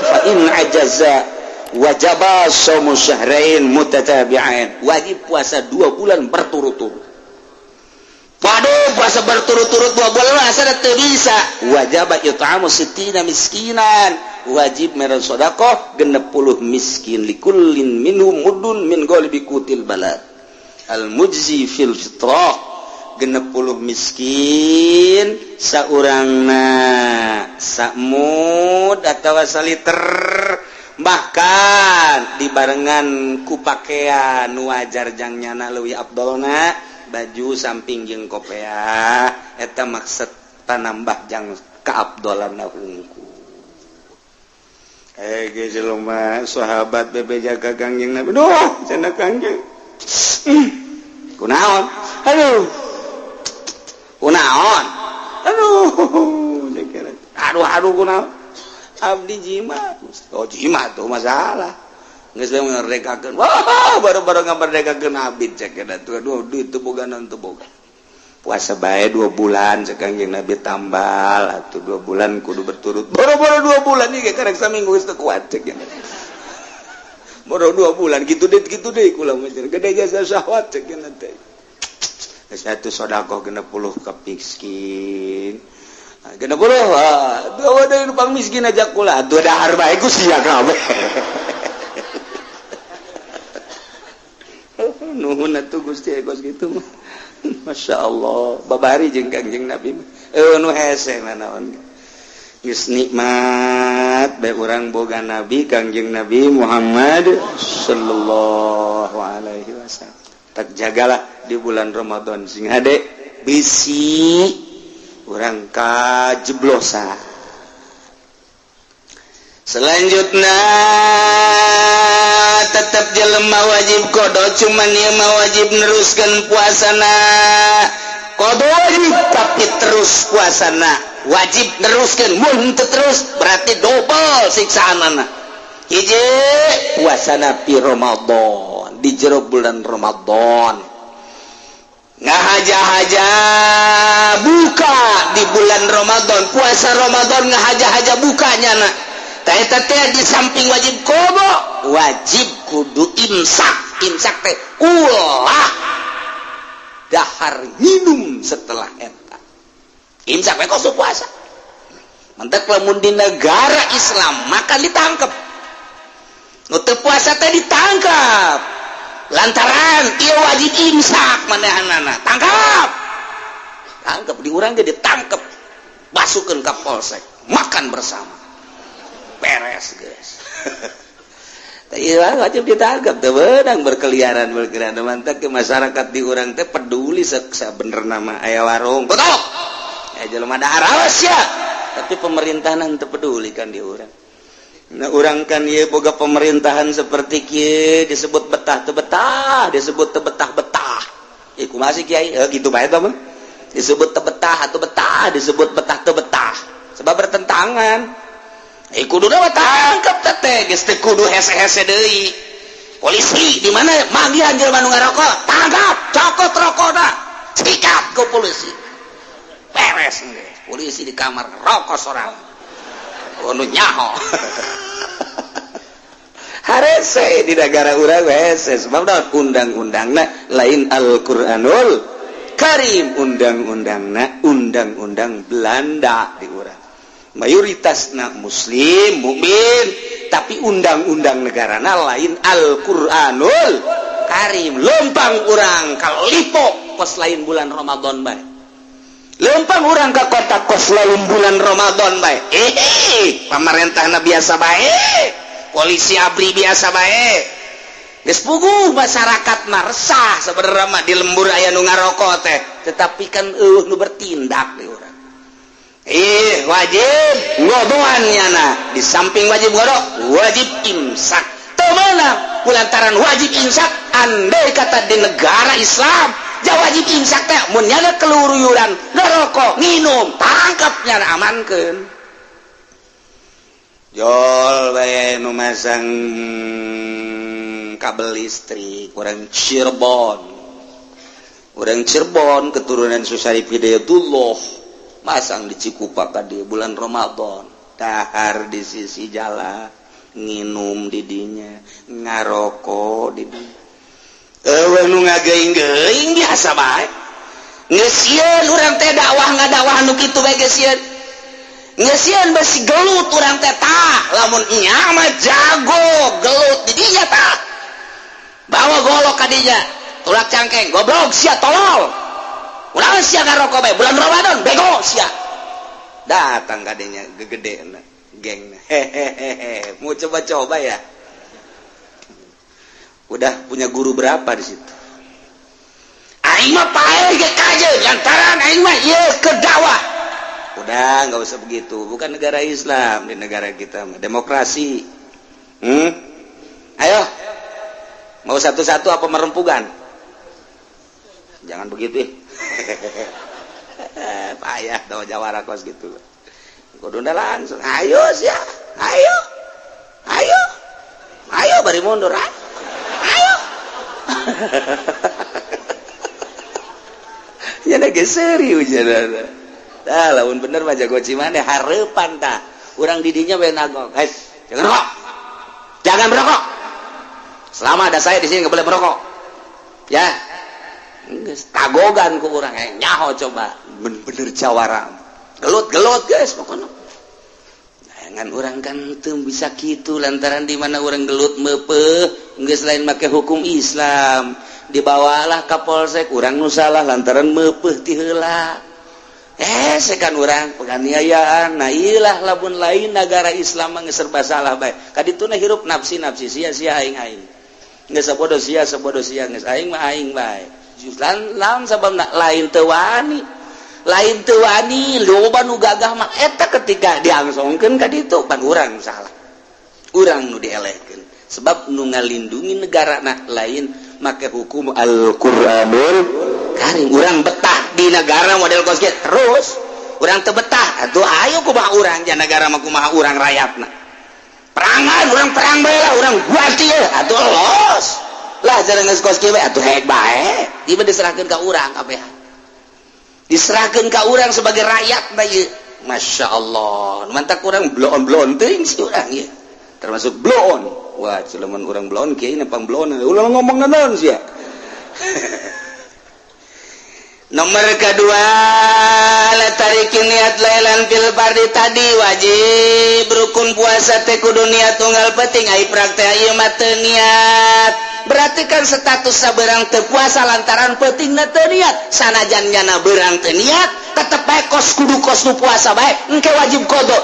fa in ajaza wajaba shaum syahrain mutatabi'ain wajib puasa 2 bulan berturut-turut waduh puasa berturut-turut 2 bulan asa teu bisa wajaba it'amu 60 miskinan wajib meron sedekah 60 miskin likullin minhum mudun min ghalibi kutil balad al mujzi fil fitrah 60 miskin saurangna sakmud atawa saliter bahkan dibarengan ku pakaian nu wajar jang nyana leuwih afdalna baju samping jeung kopea eta maksud tanambah jang kaabdolanna hungku jelema sahabat bebe jaga kangjeng Nabi duh cenah kangjeng kunaon aduh kunaon aduh kunaon abdi jimat jimat tuh masalah geus we merdekakeun wah baru-baru ngamerdekakeun abid cek eta tuh aduh duit teu boga naon teu boga puasa bae 2 bulan Kanjeng Nabi tambal atuh 2 bulan kudu berturut boro-boro 2 bulan ieu karek saminggu geus teu kuat cek boro 2 bulan gitu deh kula mah gede jasa syahwat cek teh geus atuh sedekah 60 ka miskin 60 dua deui nu pang miskin aja kula atuh dahar bae ku sia kabeh nuhun atuh Gusti egos kitu mah Masya Allah babari jeung Kangjeng Nabi nu hese naon geus nikmat bae urang boga Nabi Kangjeng Nabi Muhammad sallallahu alaihi wasallam tak jagalah di bulan Ramadan sing hade bisi urang kajeblosan selanjutnya tetap jelema wajib qada cuman ieu mah wajib neruskeun puasana qada wajib tapi terus puasana wajib neruskeun mun teu terus berarti double siksaanana hiji puasana pi Ramadan di jero bulan Ramadan ngahaja-haja buka di bulan Ramadan puasa Ramadan ngahaja-haja bukanya na eta teh di samping wajib qada wajib kudu imsak teh ulah dahar minum setelah eta imsak we koso puasa mentek lamun di negara Islam maka ditangkap nu teu puasa teh ditangkap lantaran ieu wajib imsak manehanana tangkap di urang ge ditangkap basukeun ka polsek makan bersama beres guys. Iya wajib ditangkap teh beunang berkeliaran mantak ke masyarakat di urang teh peduli sabener nama aya warung tutup ya jelema da araos ya tapi pemerintahan teu peduli kan di urang. Nah urang kan ieu boga pemerintahan seperti kieu disebut betah teu betah disebut teu betah-betah ieu kumaha sih kiai gitu bae tah mah disebut teu betah atau betah disebut betah teu betah sebab bertentangan kudu dapat tangkap teh geus teu kudu hese-hese deui polisi di mana magian jelema nu ngarokok tangkap cokot rokokna sikat ku polisi beres geus polisi di kamar rokok sorang nu nyaho harese di negara urang hese sebab daun undang-undangna lain Al-Qur'anul Karim undang-undangna undang-undang Belanda di urang mayoritasna muslim mukmin tapi undang-undang negarana lain Al-Qur'anul Karim lempang urang ka lipo kos lain bulan Ramadan bae lempang urang ka kota kos lain bulan Ramadan bae pamarentahna biasa bae polisi abri biasa bae geus puguh masyarakat mah resah sabenerna mah di lembur aya nu ngarokok teh tetapi kan eueuh nu bertindak di urang wajib ngodoannya na di samping wajib ngodok wajib imsak temenang kulantaran wajib imsak andai kata di negara Islam ja wajib imsak teh mun nyana keluruyuran ngerokok nginum tangkapnya na amankeun jol bae nu masang kabel listrik urang Cirebon keturunan Susari Hidayatullah masang di Cikupa di bulan Ramadan dahar di sisi jalan nginum di dinya ngarokok di dinya nu ngageing-geing biasa bae geus sieun urang teh dakwah ngadakwah nu kitu bae geus sieun geus sieun besi gelut urang teh tah lamun nya mah jago gelut di dinya tah bawa golok ka dinya tulak cangkeng goblok sia tolol ulah sia ngarokok bae bulan Ramadan bego sia datang kadenya gegedena gengna hehehe mau coba-coba ya udah punya guru berapa di situ aing mah pae ge kajeun lantaran aing mah ieu keur dakwah udah enggak usah begitu bukan negara Islam di negara kita mah demokrasi ayo mau satu-satu apa merempugan jangan begitu payah tahu jawara kos gitu kudu langsung ayo sia ayo bari mundur ayo ya lagi serius jangan dah lamun bener mah jago cimane hareupan tah urang didinya bae nagok guys jangan merokok selama ada saya di sini enggak boleh merokok ya geus tagogan ku urang nyaho coba bener jawara gelut guys pokoknya jangan urang kan teu bisa kitu lantaran di mana urang gelut meupeuh geus lain make hukum Islam dibawalah ka polsek urang nu salah lantaran meupeuh ti heula sekan urang penganiayaan nah iyalah lamun lain negara Islam mah geus serba salah bae kadituna hirup nafsi sia-sia aing geus sabodo sia geus aing mah aing bae lawan sababna lain teu wani loba nu gagah mah eta ketika diangsongkeun ka ditu pan urang salah urang nu dielehkeun sebab nu ngalindungi negarana lain make hukum Al-Qur'anul Karim urang betah di negara model kos kieu terus urang teu betah atuh ayo kumaha urang ja negara mah kumaha urang rakyatna perangan orang perang bae lah orang guarti ya atuh los lah jarang ngeskos kieu atuh hek bae tiba diserahkeun ka urang kabeh diserahkeun ka urang sebagai rakyat bae Masya Allah mantak urang blon teuing si urang ya termasuk blon wah cuman urang blon kieu nepang blon ulah ngomong naon sia nomor kedua latarikin niat lailan fil fardi tadi wajib rukun puasa teh kudu niat tunggal penting ai praktek ieu mah teu niat berarti kan status saberang teu puasa lantaran pentingna teu niat sanajan nyana beurang teu niat tetep bae kos kudu kos nu puasa bae engke wajib qada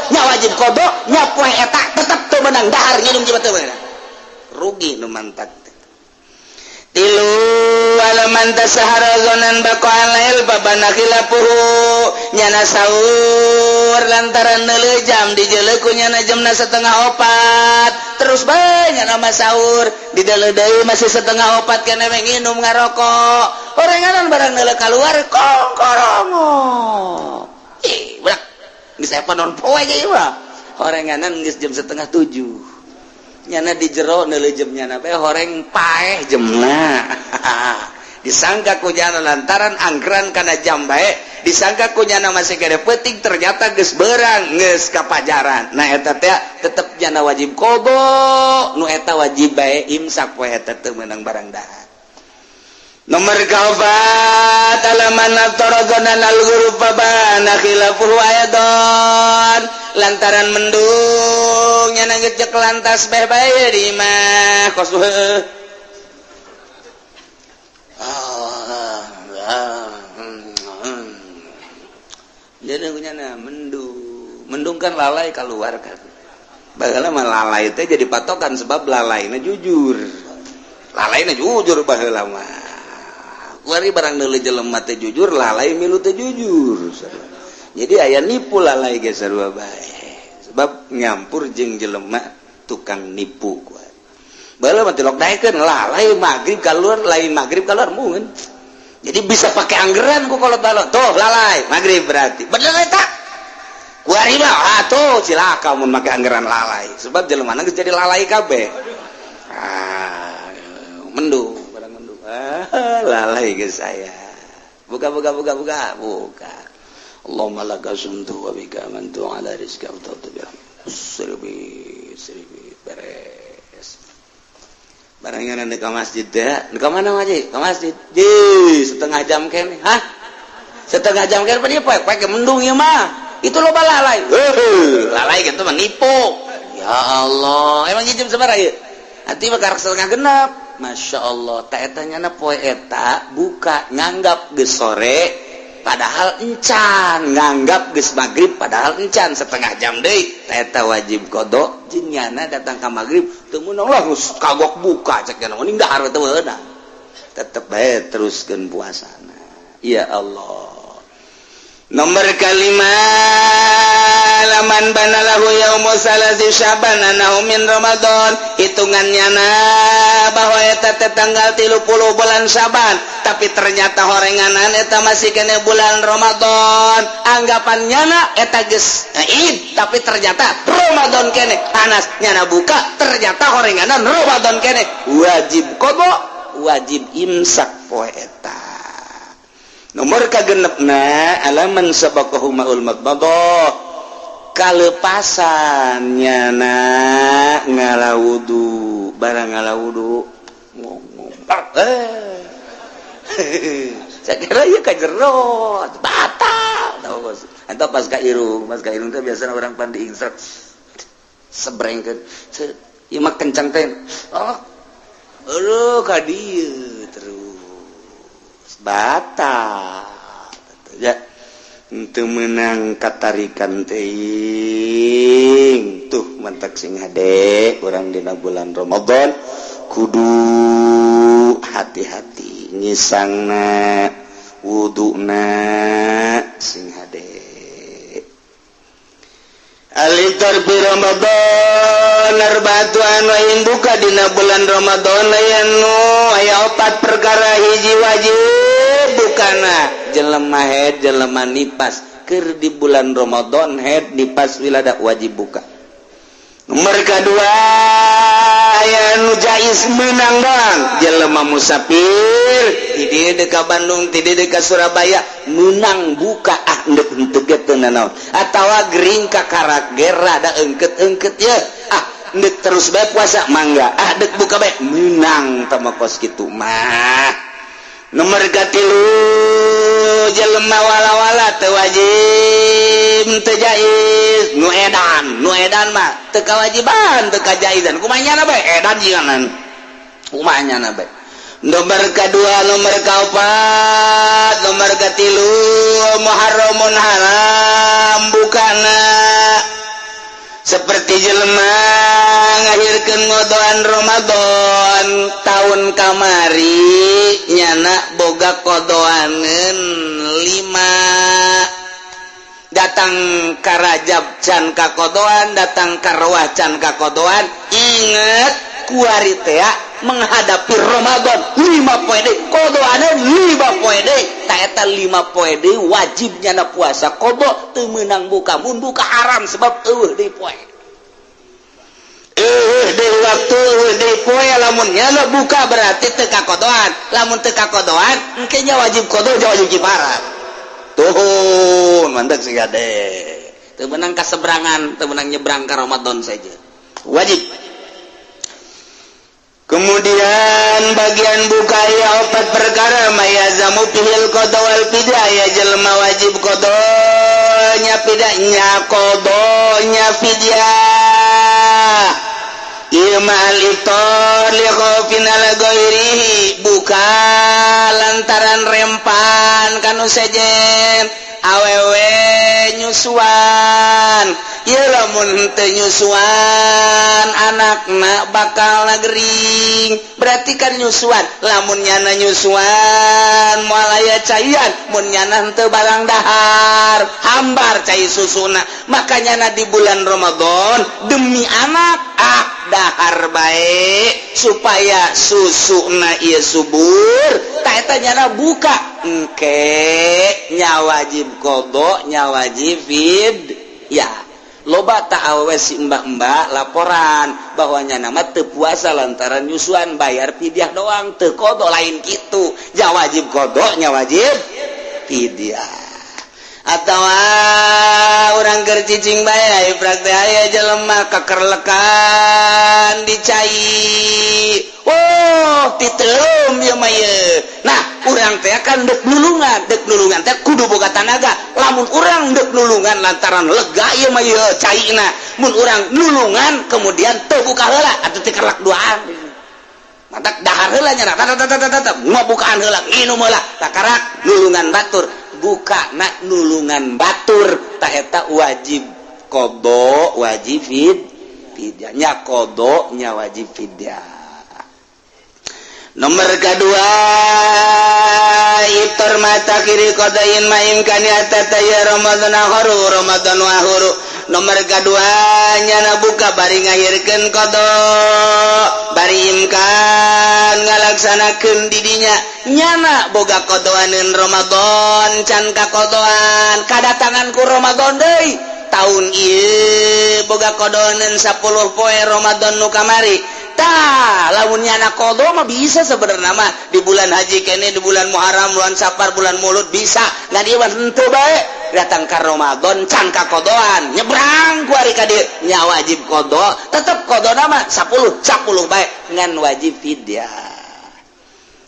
nya poe eta tetep teu meunang dahar nginum jiba teu meunang rugi nu mantak tilu alaman tasahara zonan baqa'al lail babana khilafuhu nyana sahur lantaran neuleuh jam dijeuleuk ku nyana jamna 3:30 terus bae nyana mah sahur dideuleuh deui masih 3:30 keneh we nginum ngarokok orenganan barang neuleuh kaluar kongkorongo budak geus aya panon poe ge mah orenganan geus jam 6:30 nyana di jero neuleuh jam nyana bae horeng paeh jemna disangka ku nyana lantaran angkeran kana jam bae disangka ku nyana masih gede penting ternyata geus beurang geus kapajaran nah eta teh tetep nyana wajib qada nu eta wajib bae imsak poe eta teu meunang barang dahar nomor kaopat alaman aftaradana al-ghurub babana khilafuhu ayadon lantaran mendung nyana ngejek lantas bae bae di mah kos jadi nyana mendung kan lalai keluar kan baheula mah lalai teh jadi patokan sebab lalaina jujur baheula mah kuari barang neuleuh jelema teh jujur lalai milu teh jujur jadi aya nipu lalai ge sarua bae sebab nyampur jeung jelema tukang nipu kuat baheula mah tilok daekeun lalai magrib kaluar lain magrib kaluar mungkin jadi bisa pakai anggeran ku kolot balot tuh lalai magrib berarti bener eta kuari mah atuh cilaka mun make anggeran lalai sebab jelema geus jadi lalai kabeh mendung barang mendung lalai ge saya buka Allahumma laka sumtu wa bika amantu ala rizqa wa tawtu seribi beres barangnya nanti ke masjid deh ke mana wajib ke masjid setengah jam kene setengah jam kene dia pakai mendung ya mah itu loba lalai lalai gitu menipu ya Allah emang jam seberapa ya nanti bakar setengah genap Masya Allah tak etanya na poe eta buka nganggap geus sore padahal encan nganggap geus magrib padahal encan setengah jam deui eta wajib qada jeung nyana datang ka magrib teu meunang lah geus kagok buka cek nya mending dahar teu meunang tetep bae teruskeun puasana ya Allah nomor kalima laman banalahu yaumu salasi syaban anahu min ramadan hitungannya bahwa eta teh tanggal 30 bulan Syaban tapi ternyata horenganan eta masih kena bulan Ramadan anggapannya eta geus Id tapi ternyata Ramadan kene panas nyana buka ternyata horenganan Ramadan kene wajib qada wajib imsak poe eta nomor kagenepna alaman sabaqahu ma'ul madmadah kalepasan nyana ngalawudu barang ngalawudu ngomong sakira ieu ka jero batal atau pas ka irung teh biasana orang pandi insrak sebrengkeun ieu mah kencang teh ka dieu terus batal ya teu meunang katarikan teuing tuh mantak sing hade urang dina bulan Ramadan kudu hati-hati nyisangna wuduna sing hade alitar bi Ramadan arba'atuan wa in buka dina bulan Ramadan anu aya 4 perkara hiji wajib bukana jelema haid jelema nipas keur di bulan Ramadan haid nipas wilada wajib buka Nomor kedua aya nu jais menang doang jelema musafir ti dieu dekat Bandung ti dieu dekat Surabaya menang buka endeup henteu teu nanaon atawa gering ka karak ge rada eungkeut-eungkeut ye endeup terus bae puasa mangga deuk buka bae menang tama kos kitu mah. Nomor katilu jelema wala-wala teu wajib teu jais nu edan mah teu kawajiban teu kajaizan kumanyana bae edan jinganan kumanyana bae. Nomor kedua nomor kaopat nomor katilu muharramun haram bukana seperti jelema ngahirkeun ngodoan Ramadan tahun kamari nyana boga kodoaneun 5 datang ka Rajab can ka kodoan datang ka Rawah can ka kodoan inget kuari teh menghadapi Ramadan 5 poe deui kodoaneun 5 poe deui ta eta 5 poe deui wajib nyana puasa kodo teu meunang buka mun buka haram sebab eueuh deui poe deui waktu deui poe lamun nyana buka berarti teu kakodoan lamun teu kakodoan engke nya wajib kodo nya wajib kifarat tuhun mantap sih gade teu meunang kasebrangan teu meunang nyebrang ka Ramadan saja wajib. Kemudian bagian buka ya 4 perkara mayazamu fihil qada wal fidyah ya jelema wajib qadanya fidyah imal iftar li khaufin ala ghairihi buka lantaran rempan kanu sejen awewe nyusuan ieu lamun teu nyusuan anakna bakal gering berarti kan nyusuan lamun nyana nyusuan moal aya caian mun nyana henteu barang dahar hambar cai susuna makanya di bulan Ramadan demi anak dahar bae supaya susuna ieu subur ta eta nyana buka engke nya wajib qada nya wajib ya loba tak awewe si mbak-mbak laporan bahwa nyana mah teu puasa lantaran nyusuan bayar fidyah doang teu qada lain kitu nya wajib qada nya wajib fidyah atawa urang keur cicing bae praktek aya jelema kakerlekan dicai titeum ieu mah ye nah urang teh kan deuk nulungan teh kudu boga tanaga lamun urang deuk nulungan lantaran lega ieu mah ye caina mun urang nulungan kemudian teu buka heula atuh teu kerlak duaan matak dahar heula nya mau bukaan heula inu meula takarak nulungan batur buka nak nulungan batur ta eta wajib qada wajib fidyah nya qada nya wajib fidyah. Nomor kedua iftar mata kiri qadain ma imkani atataya Ramadan wa huru. Nomor kedua nyana buka bari ngahirkeun qada bari imkan ngalaksanakeun di dinya nyana boga qadawaneun Ramadan can kakodoan kadatangan ku Ramadan deui taun ieu boga qadawaneun 10 poe Ramadan nu kamari tah lamun nyana qada mah bisa sebenarnya mah di bulan haji kene di bulan Muharram bulan Safar bulan Maulud bisa ngan ieu mah henteu bae datang ka Ramadan can kakodoan nyebrang ku ari ka dieu nya wajib qada tetep qadana mah 10 bae ngan wajib fidyah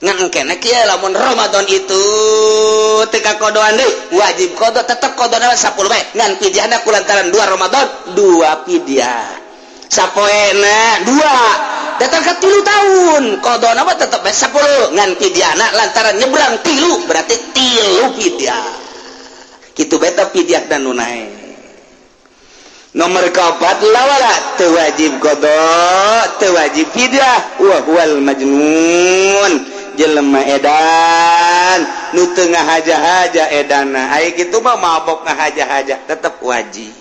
ngan engkene kieu lamun Ramadan itu teu kakodoan deui wajib qada tetep qadana 10 bae ngan fidyahna kulantaran 2 Ramadan 2 fidyah sapoena 2 datang ka 3 tahun qadana mah tetep bae 10 ngan fidyahna lantaran nyebrang 3 berarti 3 fidyah kitu beta fidyah dan nunai. Nomor kaopat lawala teu wajib qada teu wajib fidyah wa huwal majnun jelema edan nu teu ngahaja-haja edana aya kitu mah mabok ngahaja-haja tetep wajib.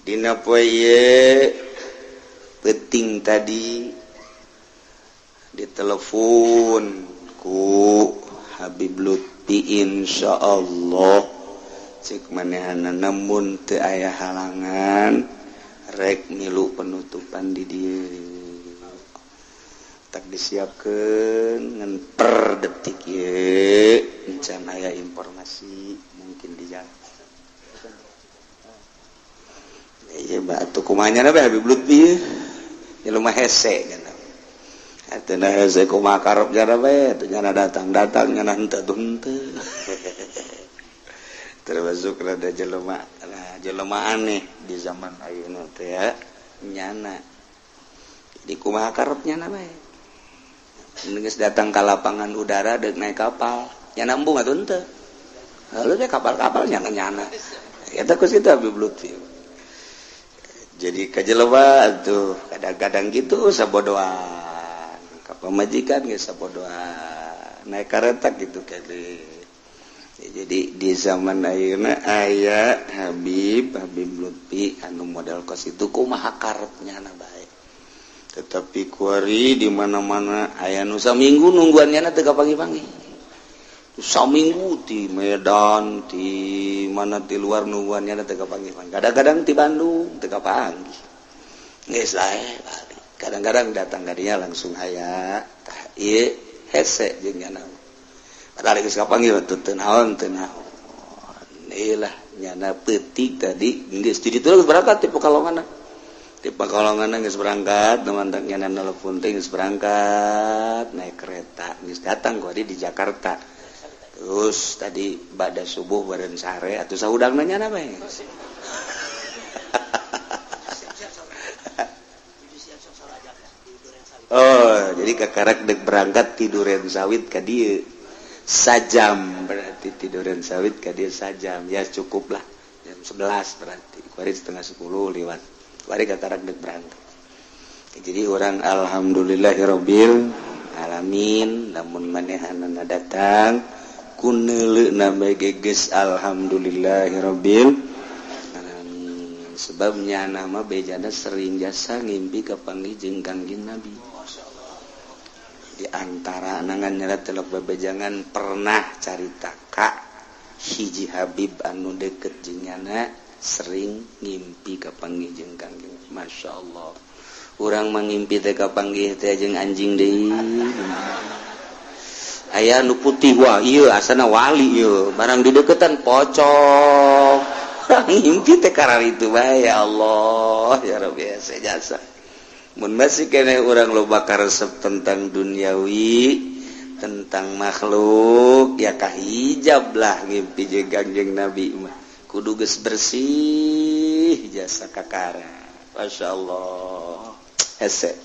Dina poe penting tadi ditelepon ku Habib Lutfi insyaallah cek manehana namun teu aya halangan rek milu penutupan di dieu tak disiapkeun ngan per detik ye encan aya informasi mungkin di jalan ya batu kumanya na Habib Lutfi ya lumah hese kan atena hese kumaha karep jana bae teu nyana datang nyana henteu henteu termasuk rada jelema aneh di zaman ayeuna teh ya nyana di kumaha karepnya na bae geus datang ka lapangan udara deuk naik kapal nyana embung atuh henteu lalu teh kapal-kapal nyana eta ku situ Habib Lutfi jadi kajelema atuh kadang-kadang gitu sabodoan ka pamajikan geus sabodoan naik kareta gitu kali. Jadi di zaman ayeuna aya Habib Lutfi anu modal kos itu kumaha karepnya na bae. Tetapi kuari di mana-mana aya nu saminggu nungguannya teu kapanggih-panggih. Saminggu di Medan, di mana di luar nungguannya teu kapanggih-panggih. Kadang-kadang di Bandung teu kapanggih. Geus lae balik. Kadang-kadang datang ka dinya langsung aya tah ieu hese jeung nyana. Padahal geus kapanggih teu naon. Iyalah nyana peutik tadi geus di ditu geus berangkat ti Pekalongan. Ti Pekalongan geus berangkat, teman-teman nyana nelpon teh geus berangkat naik kereta, geus datang ku di Jakarta. Terus tadi ba'da subuh badan sare atuh saudangna nyana bae. Oh, jadi kakarek dek berangkat tiduran sawit ka dieu. Sajam berarti tiduran sawit ka dia sajam ya cukup lah jam 11 berarti kuari setengah 10 lewat kuari katarak dek berangkat jadi orang alhamdulillahirabbil alamin lamun manehanana datang kuneuleuna bae geges alhamdulillahirabbil alamin sebabnya nama bejana sering jasa ngimpi kapanggih jeung Kangjeng Nabi di antara anangan nyerat telok bebejangan pernah carita kak hiji Habib anu deket jeung nyana sering ngimpi kapanggih jeung Kangjeng Masya Allah urang mangimpi teh kapanggih teh jeung anjing deui aya nu putih wah ieu asana wali ieu barang di deketan pocong ngimpi teh kararitu bae ya Allah ya Rabbi jasa mun masih kene urang loba karesep tentang duniawi tentang makhluk ya kahijab lah ngimpi jeung Kangjeng Nabi mah kudu geus bersih jasa kakara masyaallah hese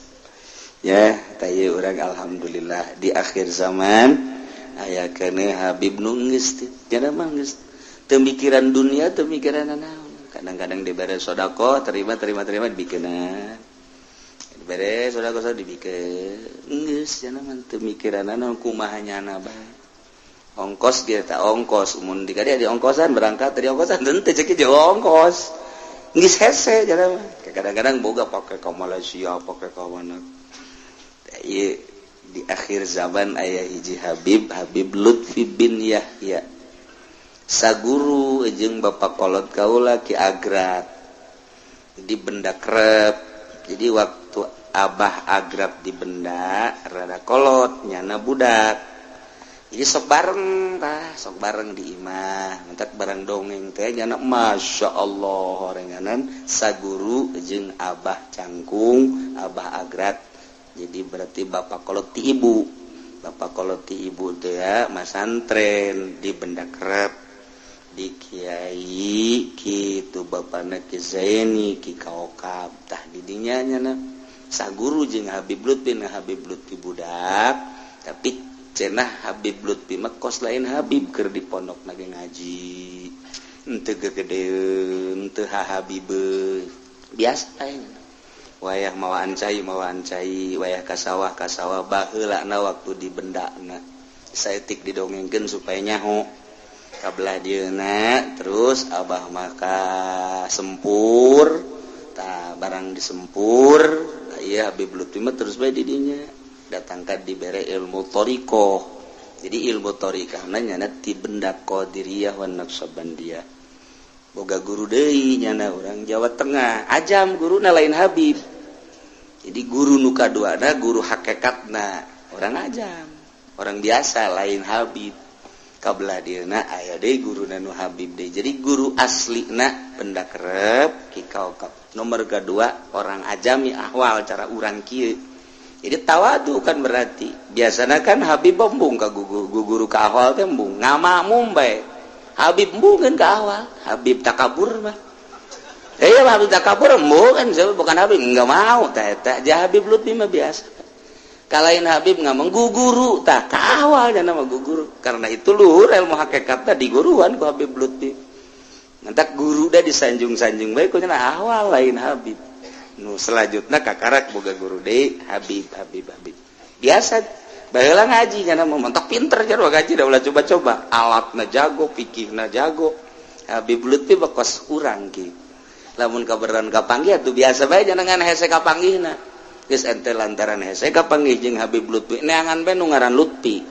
ya taya urang alhamdulillah di akhir zaman aya kene Habib nu geus cenah mah geus teu mikiran dunia teu mikiran naon kadang-kadang dibere sedekah terima dibikeunna beres saudara dibikeun geus cenah mah teu mikiran naon kumaha nyana bae ongkos dia tak ongkos mun dikari di ongkosan berangkat dari ongkosan teu cek jeung ongkos geus hese cenah mah kadang-kadang boga pake ka Malaysia pake ka mana ieu di akhir zaman aya hiji Habib Lutfi bin Yahya saguru jeung bapak kolot kaula Ki Agrab di Benda Krep jadi waktu Abah Agrab di Benda rada kolot nyana budak jadi sok bareng di imah mentak barang dongeng teh nyana Masya Allah horenganan saguru jeung Abah Cangkung Abah Agrab jadi berarti bapak kolot ti ibu teh ya masantren di Benda Krep di Kiai kitu bapana Ki Zaini Ki Kaokab tah didinya nyana saguru jeung Habib Lutfi budak tapi cenah Habib Lutfi mah kos lain Habib keur di pondok nage ngaji henteu gegedeun teu hahabibeuh biasa wayah mawaan cai wayah kasawah baheulana waktu di bendana saeutik didongengkeun supaya nyaho kabelah dieuna terus abah maka sempur tah barang disempur ieu Habib Lutfi mah terus bae di dinya datangkan dibere ilmu thariqah. Jadi ilmu thariqah nyana ti benda qadiriyah wan naqsabandiyah. Boga guru deui nyana urang Jawa Tengah, ajam guruna lain Habib. Jadi guru nu kaduana guru hakikatna orang ajam, orang biasa lain Habib. Kabelah dieuna aya deui guruna nu Habib deui. Jadi guru aslina benda kerep kikaukap. Nomor kedua orang ajami ahwal cara urang kieu. Jadi tawadu kan berarti biasanya kan Habib embung ka guru ka ahwal teh embung ngamamu bae. Habib embung kan ka ahwal, Habib takabur mah. Iya Habib takabur embung kan bukan Habib enggak mau teh jah Habib Lutfi mah biasa. Kalain Habib ngomong guru tah ka ahwal nya nama guru. Karena itu luhur ilmu hakikatna di guruan ku Habib Lutfi. Ngantak guru da disanjung-sanjung bae ku nya ahwal lain Habib. Nu selanjutna kakarak boga guru deui Habib. Biasa baheula ngaji nya nama mentok pinter jarwa ngaji da ulah coba-coba. Alatna jago, fikihna jago. Habib Lutfi bakos urang kieu. Lamun kaberan kapanggih atuh biasa bae jangan hese kapanggihna. Geus ente lantaran hese kapanggih jeung Habib Lutfi neangan bae nu ngaran Lutfi.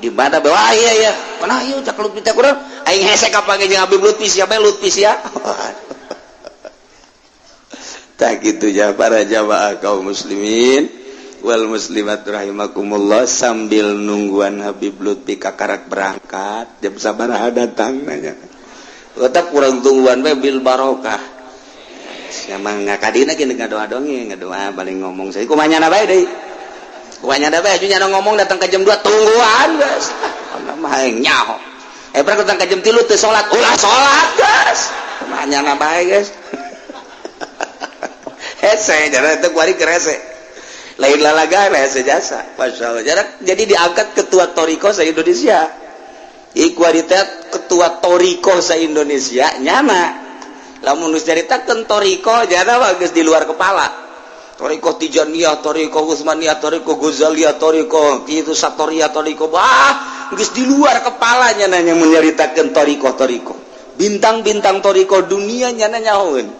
Di mana bae wah iya mana ieu cak Lutfi teh kurang aing hese kapanggih jeung Habib Lutfi sia bae Lutfi sia. Tak kitu ya para jamaah kaum muslimin wal muslimat rahimakumullah sambil nungguan Habib Lutfi kakarak berangkat jam sabaraha datang nanya. Tetap kurang tungguan we bil barokah. Sama ngakadina gini ngadoa dongeng, ngadoa paling ngomong saya kumanyana bae deui. Kumanyana bae aju nyana ngomong datang ke jam 2 tungguan geus. Ana mah hayang nyaho. Pernah datang ke jam 3 teu salat, ulah salat geus. Kumanyana bae geus. Hese jarak teh kuari kerese. Lain lalaga hese jasa. Masyaallah. Jadi diangkat ketua Thariqah se-Indonesia. Kualitas ketua Thariqah se-Indonesia nyana lamun geus caritakeun Thariqah jana geus di luar kepala. Thariqah Tijaniyah, Thariqah Utsmaniyah, Thariqah Ghazaliyah, Thariqah kitu Satoriyah, Thariqah geus di luar kepala nyana nya menyaritakeun Thariqah. Bintang-bintang Thariqah dunia nyana nyahoeun.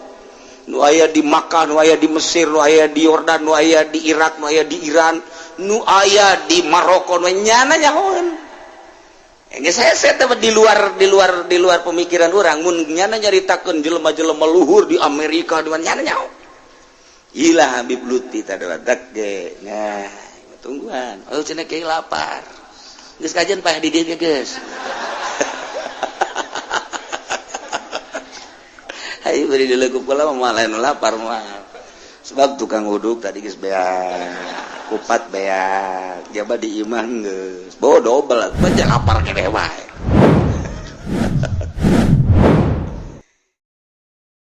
Nu aya di Makkah, nu aya di Mesir, nu aya di Yordan, nu aya di Irak, nu aya di Iran, nu aya di Maroko, nu nyana nyahoeun. Saya di luar pemikiran orang mun nyana nyaritakeun jelema-jelema luhur di Amerika di mana nyana nyaho. Ilah Habib Lutfi tadadak ge. Nah, tungguan. Oh cenah kieu lapar. Geus kajian payah di dieu geus. Ayo beri dulu kepala mah lain lapar mah. Sebab tukang uduk tadi geus beak. Kupat beak, jaba di imah geus. Bawa dobel, baca lapar kene wae.